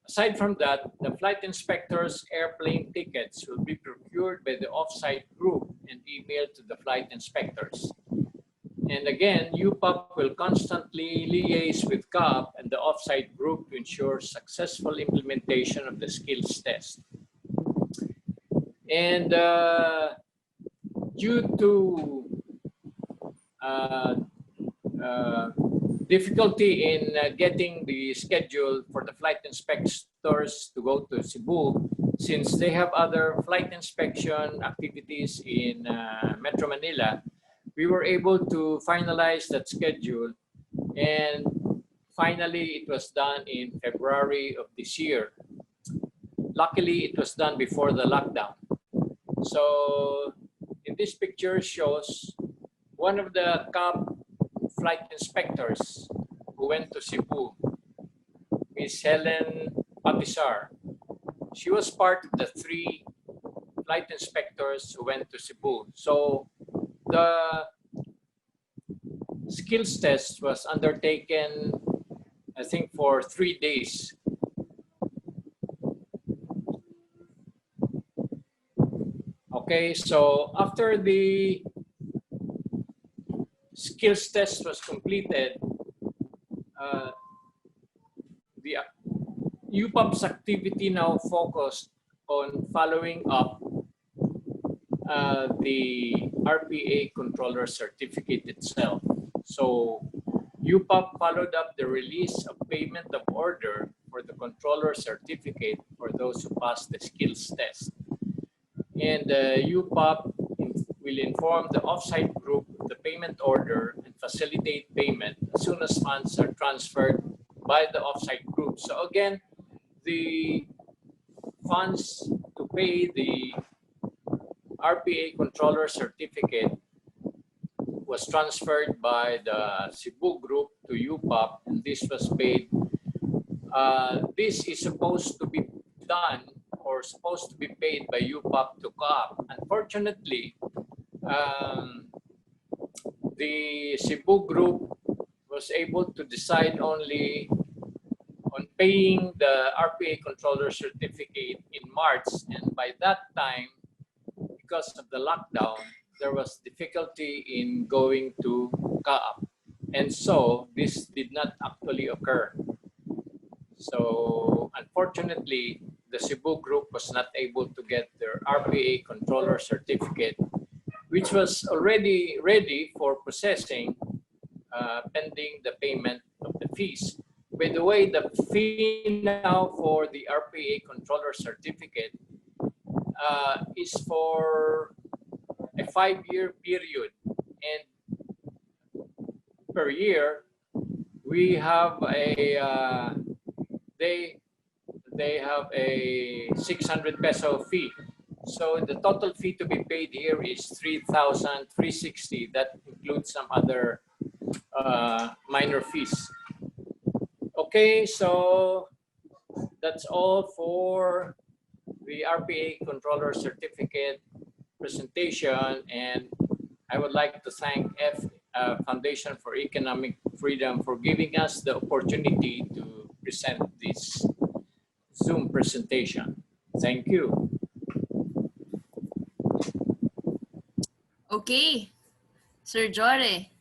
Aside from that, the flight inspector's airplane tickets will be procured by the offsite group and emailed to the flight inspectors. And again, UPAP will constantly liaise with CAAP and the offsite group to ensure successful implementation of the skills test. And due to difficulty in getting the schedule for the flight inspectors to go to Cebu, since they have other flight inspection activities in Metro Manila, we were able to finalize that schedule, and finally it was done in February of this year. Luckily, it was done before the lockdown. So in this picture shows one of the CAAP flight inspectors who went to Cebu, Miss Helen Patisar. She was part of the 3 flight inspectors who went to Cebu. So the skills test was undertaken, I think, for 3 days. Okay, so after the skills test was completed, the UPAP's activity now focused on following up the RPA controller certificate itself. So UPAP followed up the release of payment of order for the controller certificate for those who passed the skills test. And UPAP will inform the offsite group of the payment order and facilitate payment as soon as funds are transferred by the offsite group. So again, the funds to pay the RPA controller certificate was transferred by the Cebu group to UPAP, and this was paid. This is supposed to be done or supposed to be paid by UPAP to CAAP. Unfortunately, the Cebu group was able to decide only on paying the RPA controller certificate in March, and by that time, because of the lockdown, there was difficulty in going to CAAP, and so this did not actually occur. So unfortunately, the Cebu group was not able to get their RPA controller certificate, which was already ready for processing pending the payment of the fees. By the way, the fee now for the RPA controller certificate is for a 5-year period, and per year we have a they have a 600 peso fee. So the total fee to be paid here is 3,360. That includes some other minor fees. Okay, so that's all for the RPA controller certificate presentation, and I would like to thank Foundation for Economic Freedom for giving us the opportunity to present this Zoom presentation. Thank you. Okay, Sir Jore.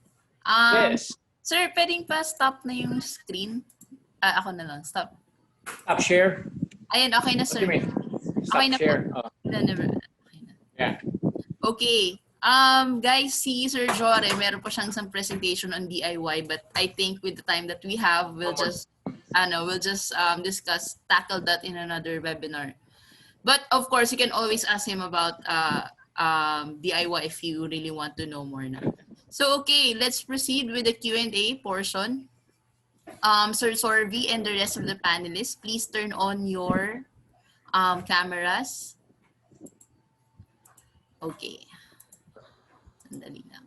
Yes. Sir, pwedeng pa stop na yung screen? Ako na lang, stop. Stop share? Ayan, okay na, sir. What do you mean? Stop Okay na share? po. Oh. Okay na. Yeah. Okay. Guys, see Sir Jore, meron po siyang some presentation on DIY, but I think with the time that we have, we'll just tackle that in another webinar. But of course, you can always ask him about DIY if you really want to know more now. So okay, let's proceed with the Q&A portion. Sir Sorvi and the rest of the panelists, please turn on your cameras. Okay. Sandali lang.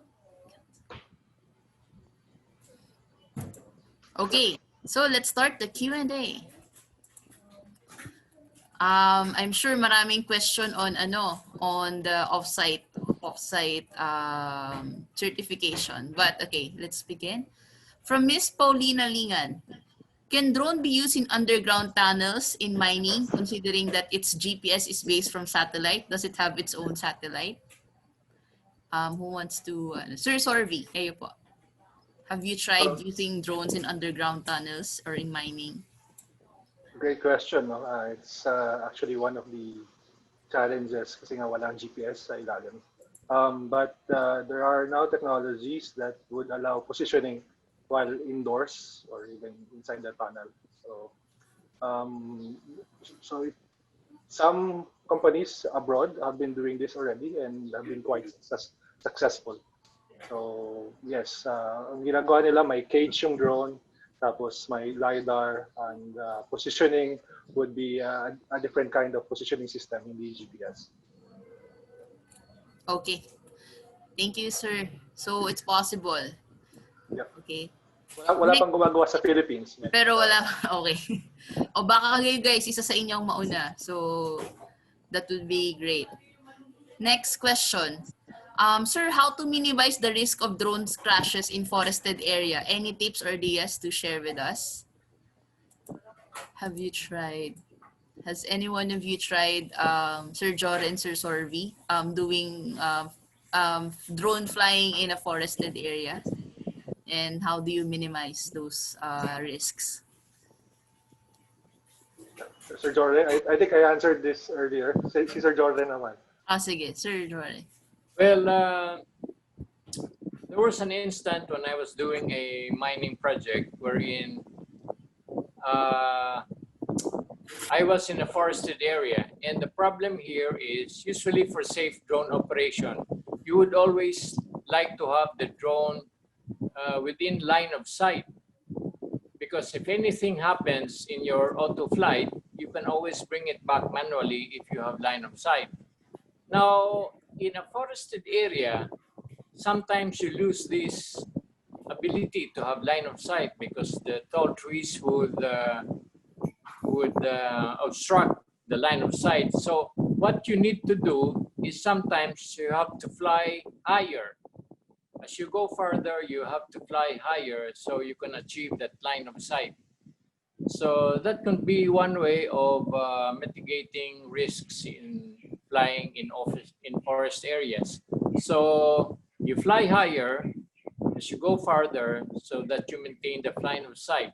Okay, so let's start the Q&A. I'm sure maraming question on the offsite certification. But okay, let's begin. From Miss Paulina Lingan, can drone be used in underground tunnels in mining, considering that its GPS is based from satellite? Does it have its own satellite? Who wants to? Sir Sorvi, kayo po. Have you tried using drones in underground tunnels or in mining? Great question. No? It's actually one of the challenges kasi nga walang GPS sa ilalim. But there are now technologies that would allow positioning while indoors or even inside the tunnel. Um, so some companies abroad have been doing this already and have been quite successful. So yes, ang ginagawa nila may cage yung drone, tapos may LiDAR, and positioning would be a different kind of positioning system in the GPS. Okay. Thank you, sir. So it's possible. Yep. Okay. Wala pang gumagawa sa Philippines. Pero wala. Okay. O baka kayo guys, isa sa inyong mauna. So that would be great. Next question. Sir, how to minimize the risk of drones crashes in forested area? Any tips or ideas to share with us? Have you tried? Has any one of you tried, Sir Jore and Sir Sorvi, doing drone flying in a forested area? And how do you minimize those risks? Sir Jordan, I think I answered this earlier. Si Sir Jordan naman. Sige, Sir Jore. Well, there was an instant when I was doing a mining project wherein I was in a forested area, and the problem here is usually for safe drone operation, you would always like to have the drone within line of sight, because if anything happens in your auto flight, you can always bring it back manually if you have line of sight. Now, in a forested area, sometimes you lose this ability to have line of sight because the tall trees would obstruct the line of sight. So what you need to do is sometimes you have to fly higher. As you go further, you have to fly higher so you can achieve that line of sight. So that can be one way of mitigating risks in flying in forest areas. So you fly higher as you go farther so that you maintain the line of sight.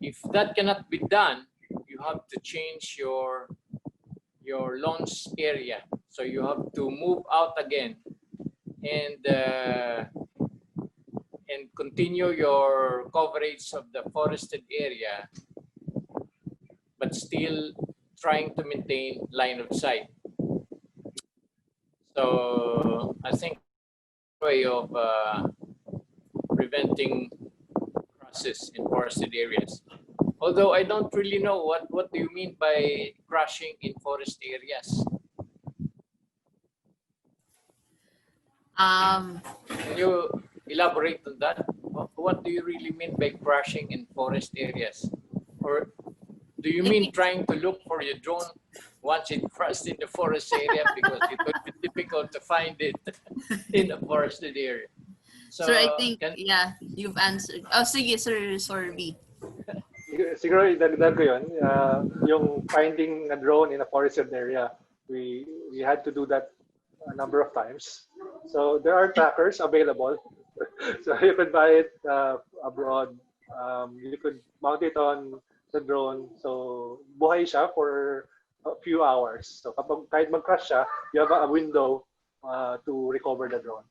If that cannot be done, you have to change your launch area. So you have to move out again and continue your coverage of the forested area, but still trying to maintain line of sight. So I think way of preventing crashes in forested areas. Although I don't really know what do you mean by crashing in forest areas? Can you elaborate on that? What do you really mean by crashing in forest areas? Or do you mean trying to look for your drone once it crashed in the forest area because it would be difficult to find it in a forested area? So, sir, I think, yeah, you've answered. Oh, sige, Sir Sorvi. Siguro idagdag ko yun, yung finding a drone in a forested area, we had to do that a number of times. So there are trackers available. So you could buy it abroad. You could mount it on the drone. So buhay siya for a few hours. So kahit mag-crash siya, you have a window to recover the drone.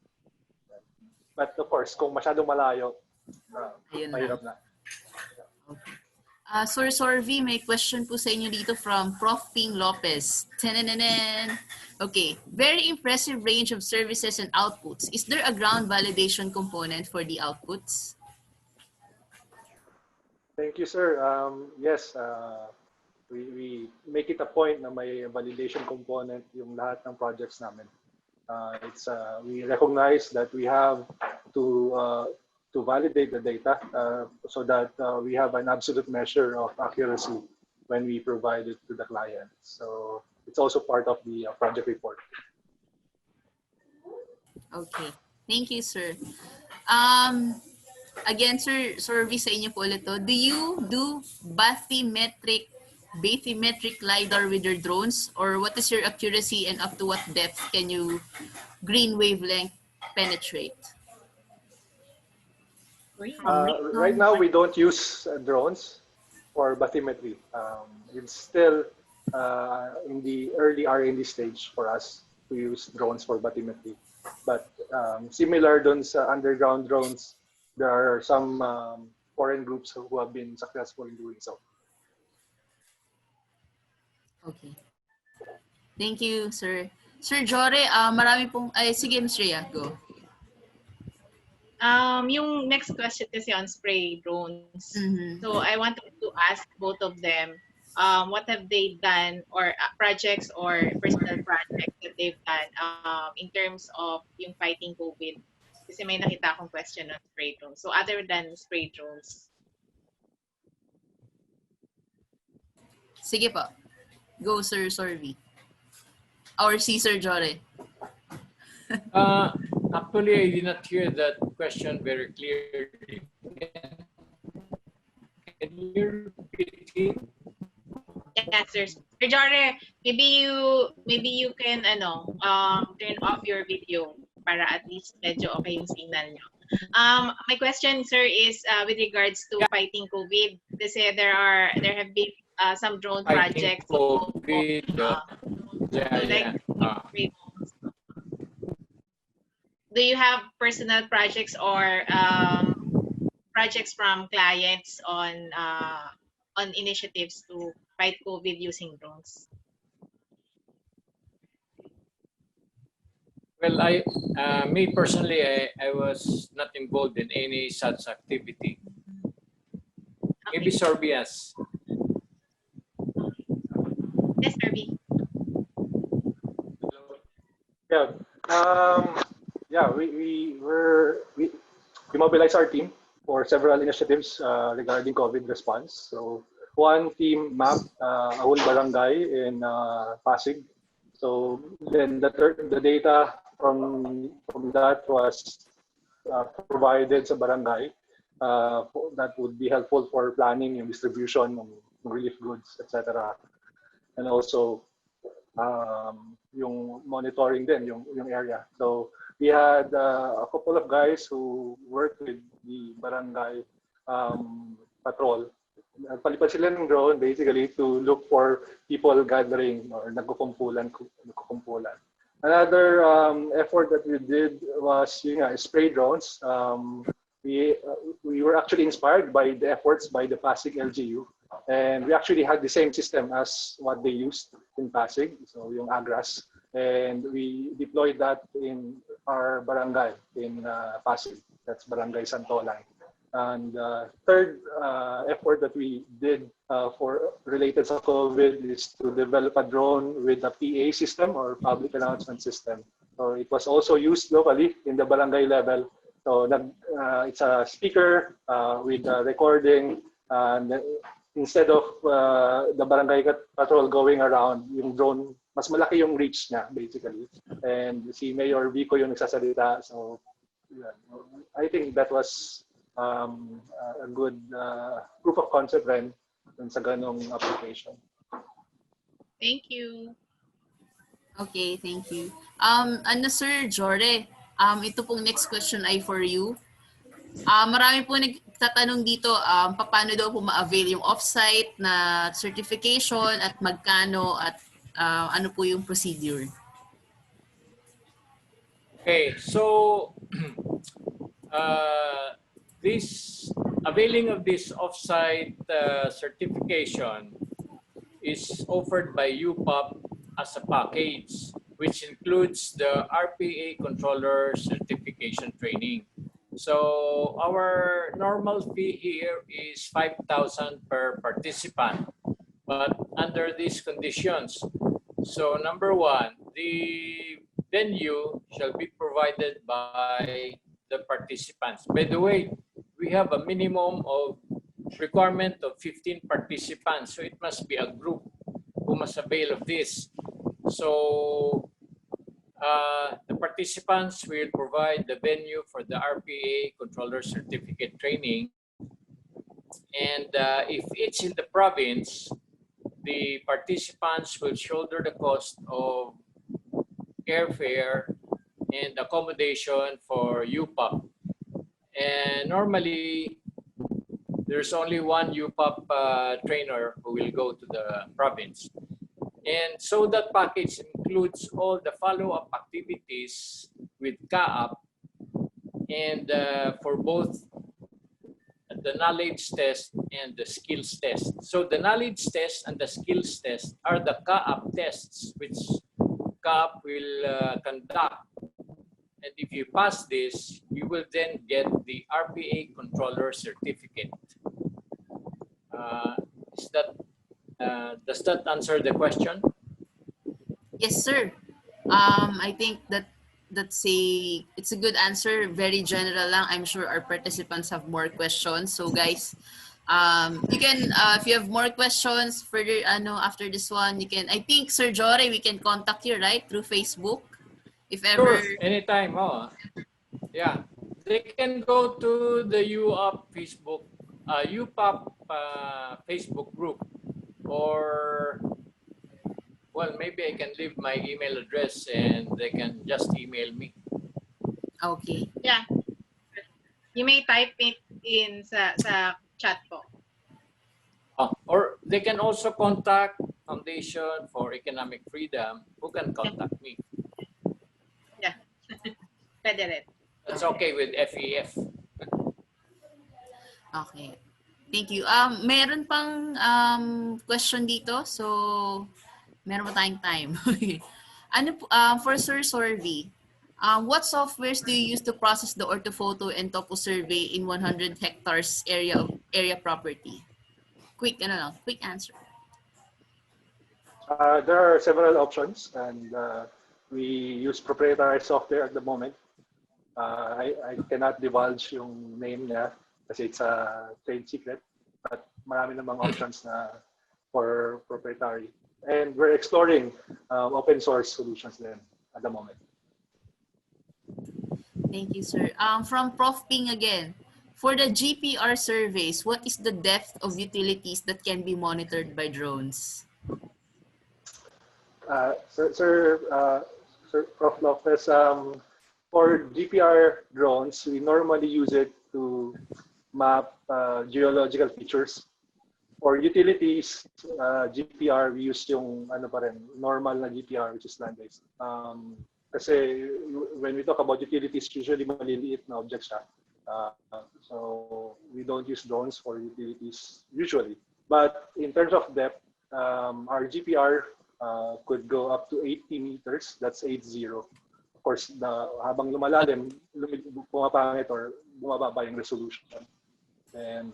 But of course, kung masyadong malayo, mahirap na. Okay. Sir Sorvi, may question po sa inyo dito from Prof. Ping Lopez. Tanananan. Okay, very impressive range of services and outputs. Is there a ground validation component for the outputs? Thank you, sir. Yes, we make it a point na may validation component yung lahat ng projects namin. We recognize that we have to validate the data so that we have an absolute measure of accuracy when we provide it to the client. So it's also part of the project report. Okay. Thank you, sir. Again, Sir Sorvi, sa inyo po ulit to. Do you do bathymetric LiDAR with your drones? Or what is your accuracy and up to what depth can you green wavelength penetrate? Right now, we don't use drones for bathymetry. It's still in the early R&D stage for us to use drones for bathymetry. But similar dun sa underground drones, there are some foreign groups who have been successful in doing so. Okay. Thank you, sir. Sir Jore, marami pong, ay sige, Ms. Rhea, go. Yung next question kasi on spray drones. Mhm. So I wanted to ask both of them, what have they done or projects or personal projects that they've done in terms of yung fighting COVID? Kasi may nakita akong question on spray drones. So other than spray drones. Sige po. Go, Sir Sorvi. Or si Sir Jore. Actually, I did not hear that question very clearly. Can you repeat it? Yes, sir. Sir Jore, maybe you can turn off your video para at least medyo okay yung signal nyo. My question, sir, is with regards to fighting COVID. Kasi there have been some drone Fighting projects. COVID. Do you have personal projects or projects from clients on initiatives to fight COVID using drones? Well, me personally, I was not involved in any such activity. Maybe Sorvi has. Yes, Sorvi. Yeah. We mobilized our team for several initiatives regarding COVID response. So one team mapped a whole barangay in Pasig. So then the data from that was provided sa barangay that would be helpful for planning yung distribution ng relief goods, etc. And also yung monitoring din yung area. So we had a couple of guys who worked with the barangay patrol. Palipad sila ng drone basically to look for people gathering or nagkukumpulan. Another effort that we did was spray drones. We were actually inspired by the efforts by the Pasig LGU. And we actually had the same system as what they used in Pasig, so yung Agras. And we deployed that in our barangay in Pasig. That's Barangay Santolan. And third effort that we did for related to COVID is to develop a drone with a PA system or public announcement system. So it was also used locally in the barangay level. So it's a speaker with a recording. And instead of the barangay patrol going around, yung drone, mas malaki yung reach niya, basically. And si Mayor Vico yung nagsasalita. So yeah, I think that was a good proof of concept rin sa ganong application. Thank you. Okay, thank you. Sir Jore, ito pong next question ay for you. Marami po nagtatanong dito, paano daw po ma-avail yung offsite na certification at magkano at ano po yung procedure? Okay, so this availing of this offsite certification is offered by UPAP as a package, which includes the RPA controller certification training. So our normal fee here is 5,000 per participant, but under these conditions. So number one, the venue shall be provided by the participants. By the way, we have a minimum of requirement of 15 participants, so it must be a group who must avail of this. So the participants will provide the venue for the RPA controller certificate training. And if it's in the province, the participants will shoulder the cost of airfare and accommodation for UPAP. And normally, there's only one UPAP trainer who will go to the province. And so that package includes all the follow-up activities with CAAP and for both the knowledge test and the skills test. So the knowledge test and the skills test are the CAAP tests, which CAAP will conduct. And if you pass this, you will then get the RPA controller certificate. Does that answer the question? Yes, sir. I think it's a good answer. Very general lang. I'm sure our participants have more questions. So guys, you can if you have more questions further after this one, you can. I think Sir Jore, we can contact you right through Facebook, if ever. Sure, anytime. Oh, yeah. They can go to the UAP Facebook, UPAP Facebook group, or well, maybe I can leave my email address and they can just email me. Okay. Yeah. You may type it in sa chat po. Or they can also contact Foundation for Economic Freedom, who can contact me. Yeah. Pwede rin. That's okay with FEF. Okay. Thank you. Meron pang question dito. So, meron pa tayong time. For Sir Sorvi, what softwares do you use to process the orthophoto and topo survey in 100 hectares area property? Quick answer. There are several options, and we use proprietary software at the moment. I cannot divulge yung name niya kasi it's a trade secret, but marami namang options na for proprietary. And we're exploring open source solutions then at the moment. Thank you, sir. From Prof. Ping again. For the GPR surveys, what is the depth of utilities that can be monitored by drones? Sir Prof. Lopez, for GPR drones, we normally use it to map geological features. For utilities, GPR, we use yung normal na GPR, which is land-based. Kasi when we talk about utilities, usually maliliit na objects siya. So we don't use drones for utilities usually. But in terms of depth, our GPR could go up to 80 meters. That's 80. Of course, habang lumalalim, pumapangit or bumababa yung resolution. And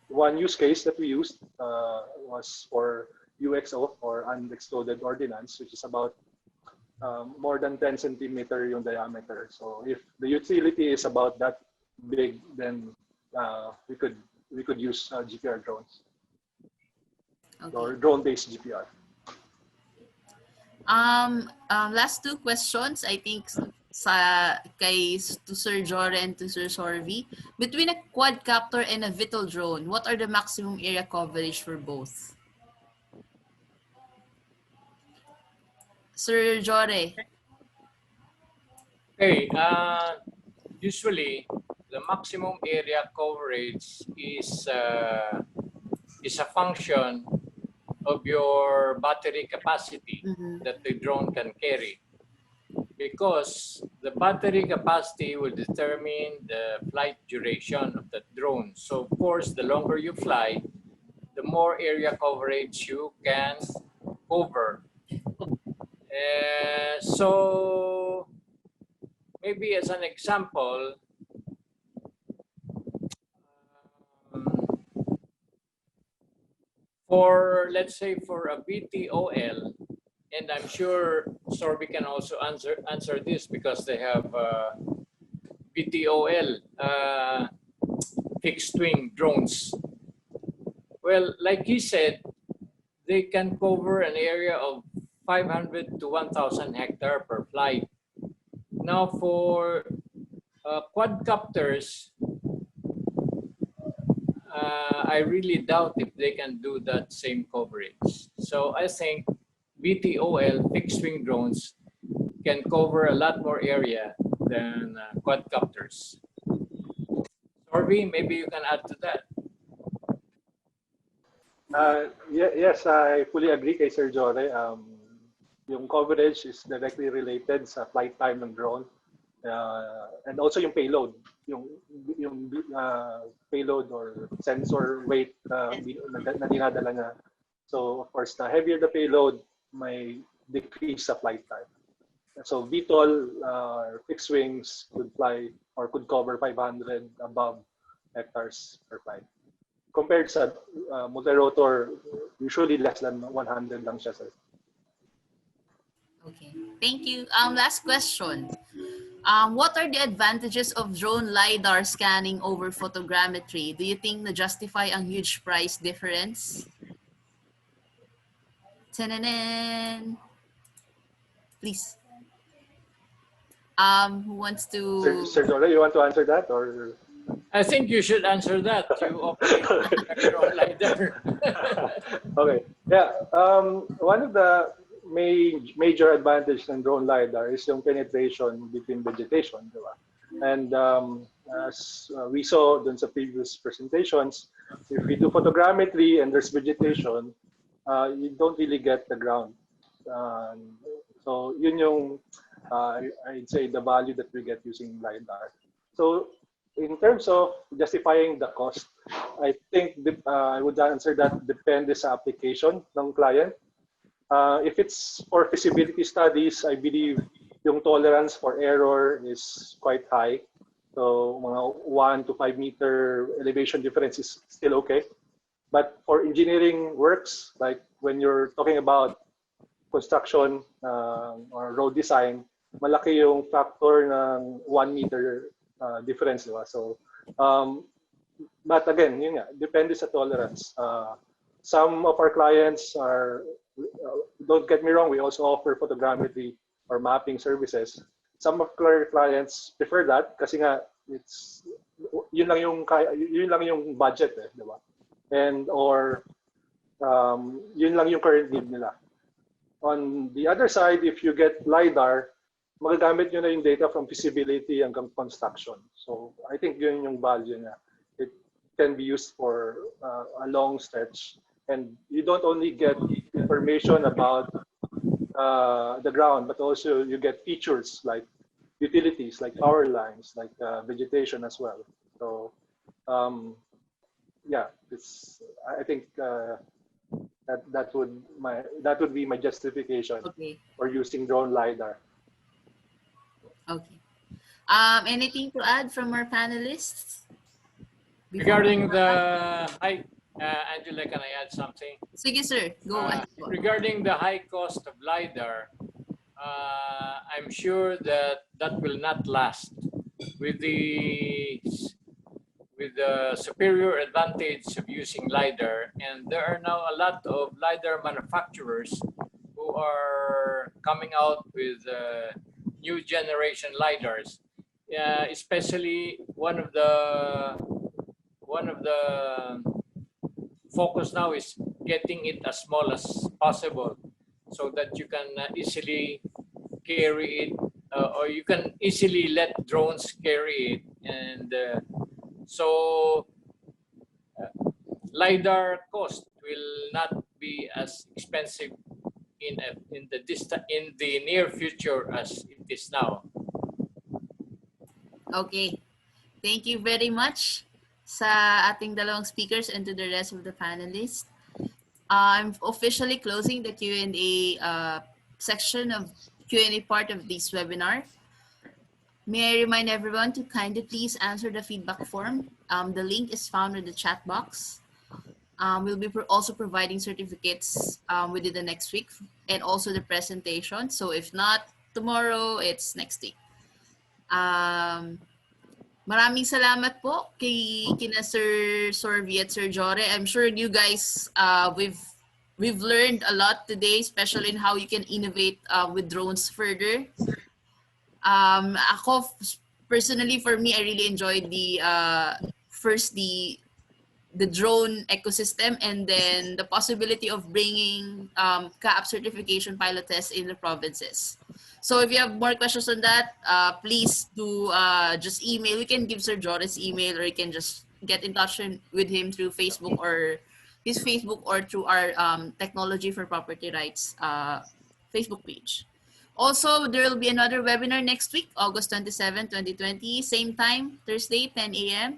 one use case that we used was for UXO, or unexploded ordnance, which is about more than 10 centimeter yung diameter. So if the utility is about that big, then we could use GPR drones, okay, or drone-based GPR. Last two questions, I think, to Sir Jore and to Sir Sorvi. Between a quadcopter and a VTOL drone, what are the maximum area coverage for both? Sir Jore. Okay, usually the maximum area coverage is a function of your battery capacity that the drone can carry, because the battery capacity will determine the flight duration of the drone. So of course, the longer you fly, the more area coverage you can cover. So maybe as an example, let's say for a VTOL, and I'm sure Sorvi can also answer this because they have VTOL fixed wing drones. Well, like he said, they can cover an area of 500 to 1,000 hectares per flight. Now for quadcopters, I really doubt if they can do that same coverage. So I think VTOL, fixed wing drones, can cover a lot more area than quadcopters. Sorvi, maybe you can add to that. Yes, I fully agree kay Sir Jore. Yung coverage is directly related sa flight time ng drone. And also yung payload, yung payload or sensor weight na dinadala niya. So of course, the heavier the payload, may decrease sa flight time. So VTOL fixed wings could fly or could cover 500 above hectares per flight. Compared sa multi-rotor, usually less than 100 lang siya, sir. Okay, thank you. Last question. What are the advantages of drone LiDAR scanning over photogrammetry? Do you think na justify ang huge price difference? Ta-da-dan! Please. Who wants to? Sir Jore, you want to answer that or? I think you should answer that. You operate your own LiDAR. Okay. Yeah. One of the major advantage ng drone LiDAR is yung penetration between vegetation, di ba? And as we saw dun sa previous presentations, if we do photogrammetry and there's vegetation, you don't really get the ground. So yun yung, I'd say, the value that we get using LiDAR. So in terms of justifying the cost, I think I would answer that depende sa application ng client. If it's for feasibility studies, I believe yung tolerance for error is quite high. So mga 1 to 5 meter elevation difference is still okay. But for engineering works, like when you're talking about construction or road design, malaki yung factor ng 1 meter difference, diba? So, but again, yun nga, depende sa tolerance. Some of our clients are, don't get me wrong, we also offer photogrammetry or mapping services. Some of our clients prefer that kasi nga it's yun lang yung budget, diba? And or yun lang yung current need nila. On the other side, if you get LiDAR, magagamit nyo na yung data from feasibility hanggang construction. So I think yun yung value niya. It can be used for a long stretch. And you don't only get information about the ground, but also you get features like utilities, like power lines, like vegetation as well. So yeah, I think that would be my justification for using drone LiDAR. Okay. Anything to add from our panelists? Regarding the high, Angela, can I add something? Sige, sir. Go ahead. Regarding the high cost of LiDAR, I'm sure that will not last. With the superior advantage of using LiDAR, and there are now a lot of LiDAR manufacturers who are coming out with new generation LiDARs. Especially one of the focus now is getting it as small as possible, so that you can easily carry it, or you can easily let drones carry it, and so LiDAR cost will not be as expensive in the near future as it is now. Okay. Thank you very much sa ating dalawang speakers and to the rest of the panelists. I'm officially closing the Q&A section of Q&A part of this webinar. May I remind everyone to kindly please answer the feedback form. The link is found in the chat box. We'll be also providing certificates within the next week and also the presentation. So if not tomorrow, it's next week. Maraming salamat po kina Sir Sorvi at Sir Jore. I'm sure you guys, we've learned a lot today, especially in how you can innovate with drones further. Ako, personally, for me, I really enjoyed the drone ecosystem, and then the possibility of bringing CAAP certification pilot tests in the provinces. So if you have more questions on that, please do just email. You can give Sir Jore's email, or you can just get in touch with him through Facebook, or his Facebook, or through our Technology for Property Rights Facebook page. Also, there will be another webinar next week, August 27, 2020, same time, Thursday, 10 a.m.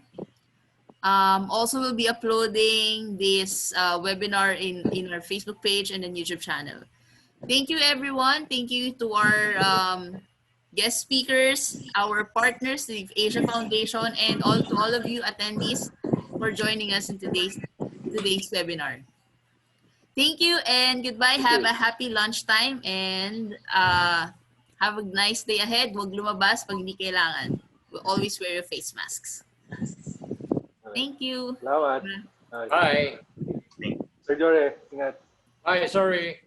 Also, we'll be uploading this webinar in our Facebook page and then YouTube channel. Thank you, everyone. Thank you to our guest speakers, our partners, the Asia Foundation, and to all of you attendees for joining us in today's webinar. Thank you and goodbye. Have a happy lunchtime and have a nice day ahead. Huwag lumabas pag hindi kailangan. Always wear your face masks. Thank you. Salamat. Bye. Sir Jore, ingat. Bye, sorry.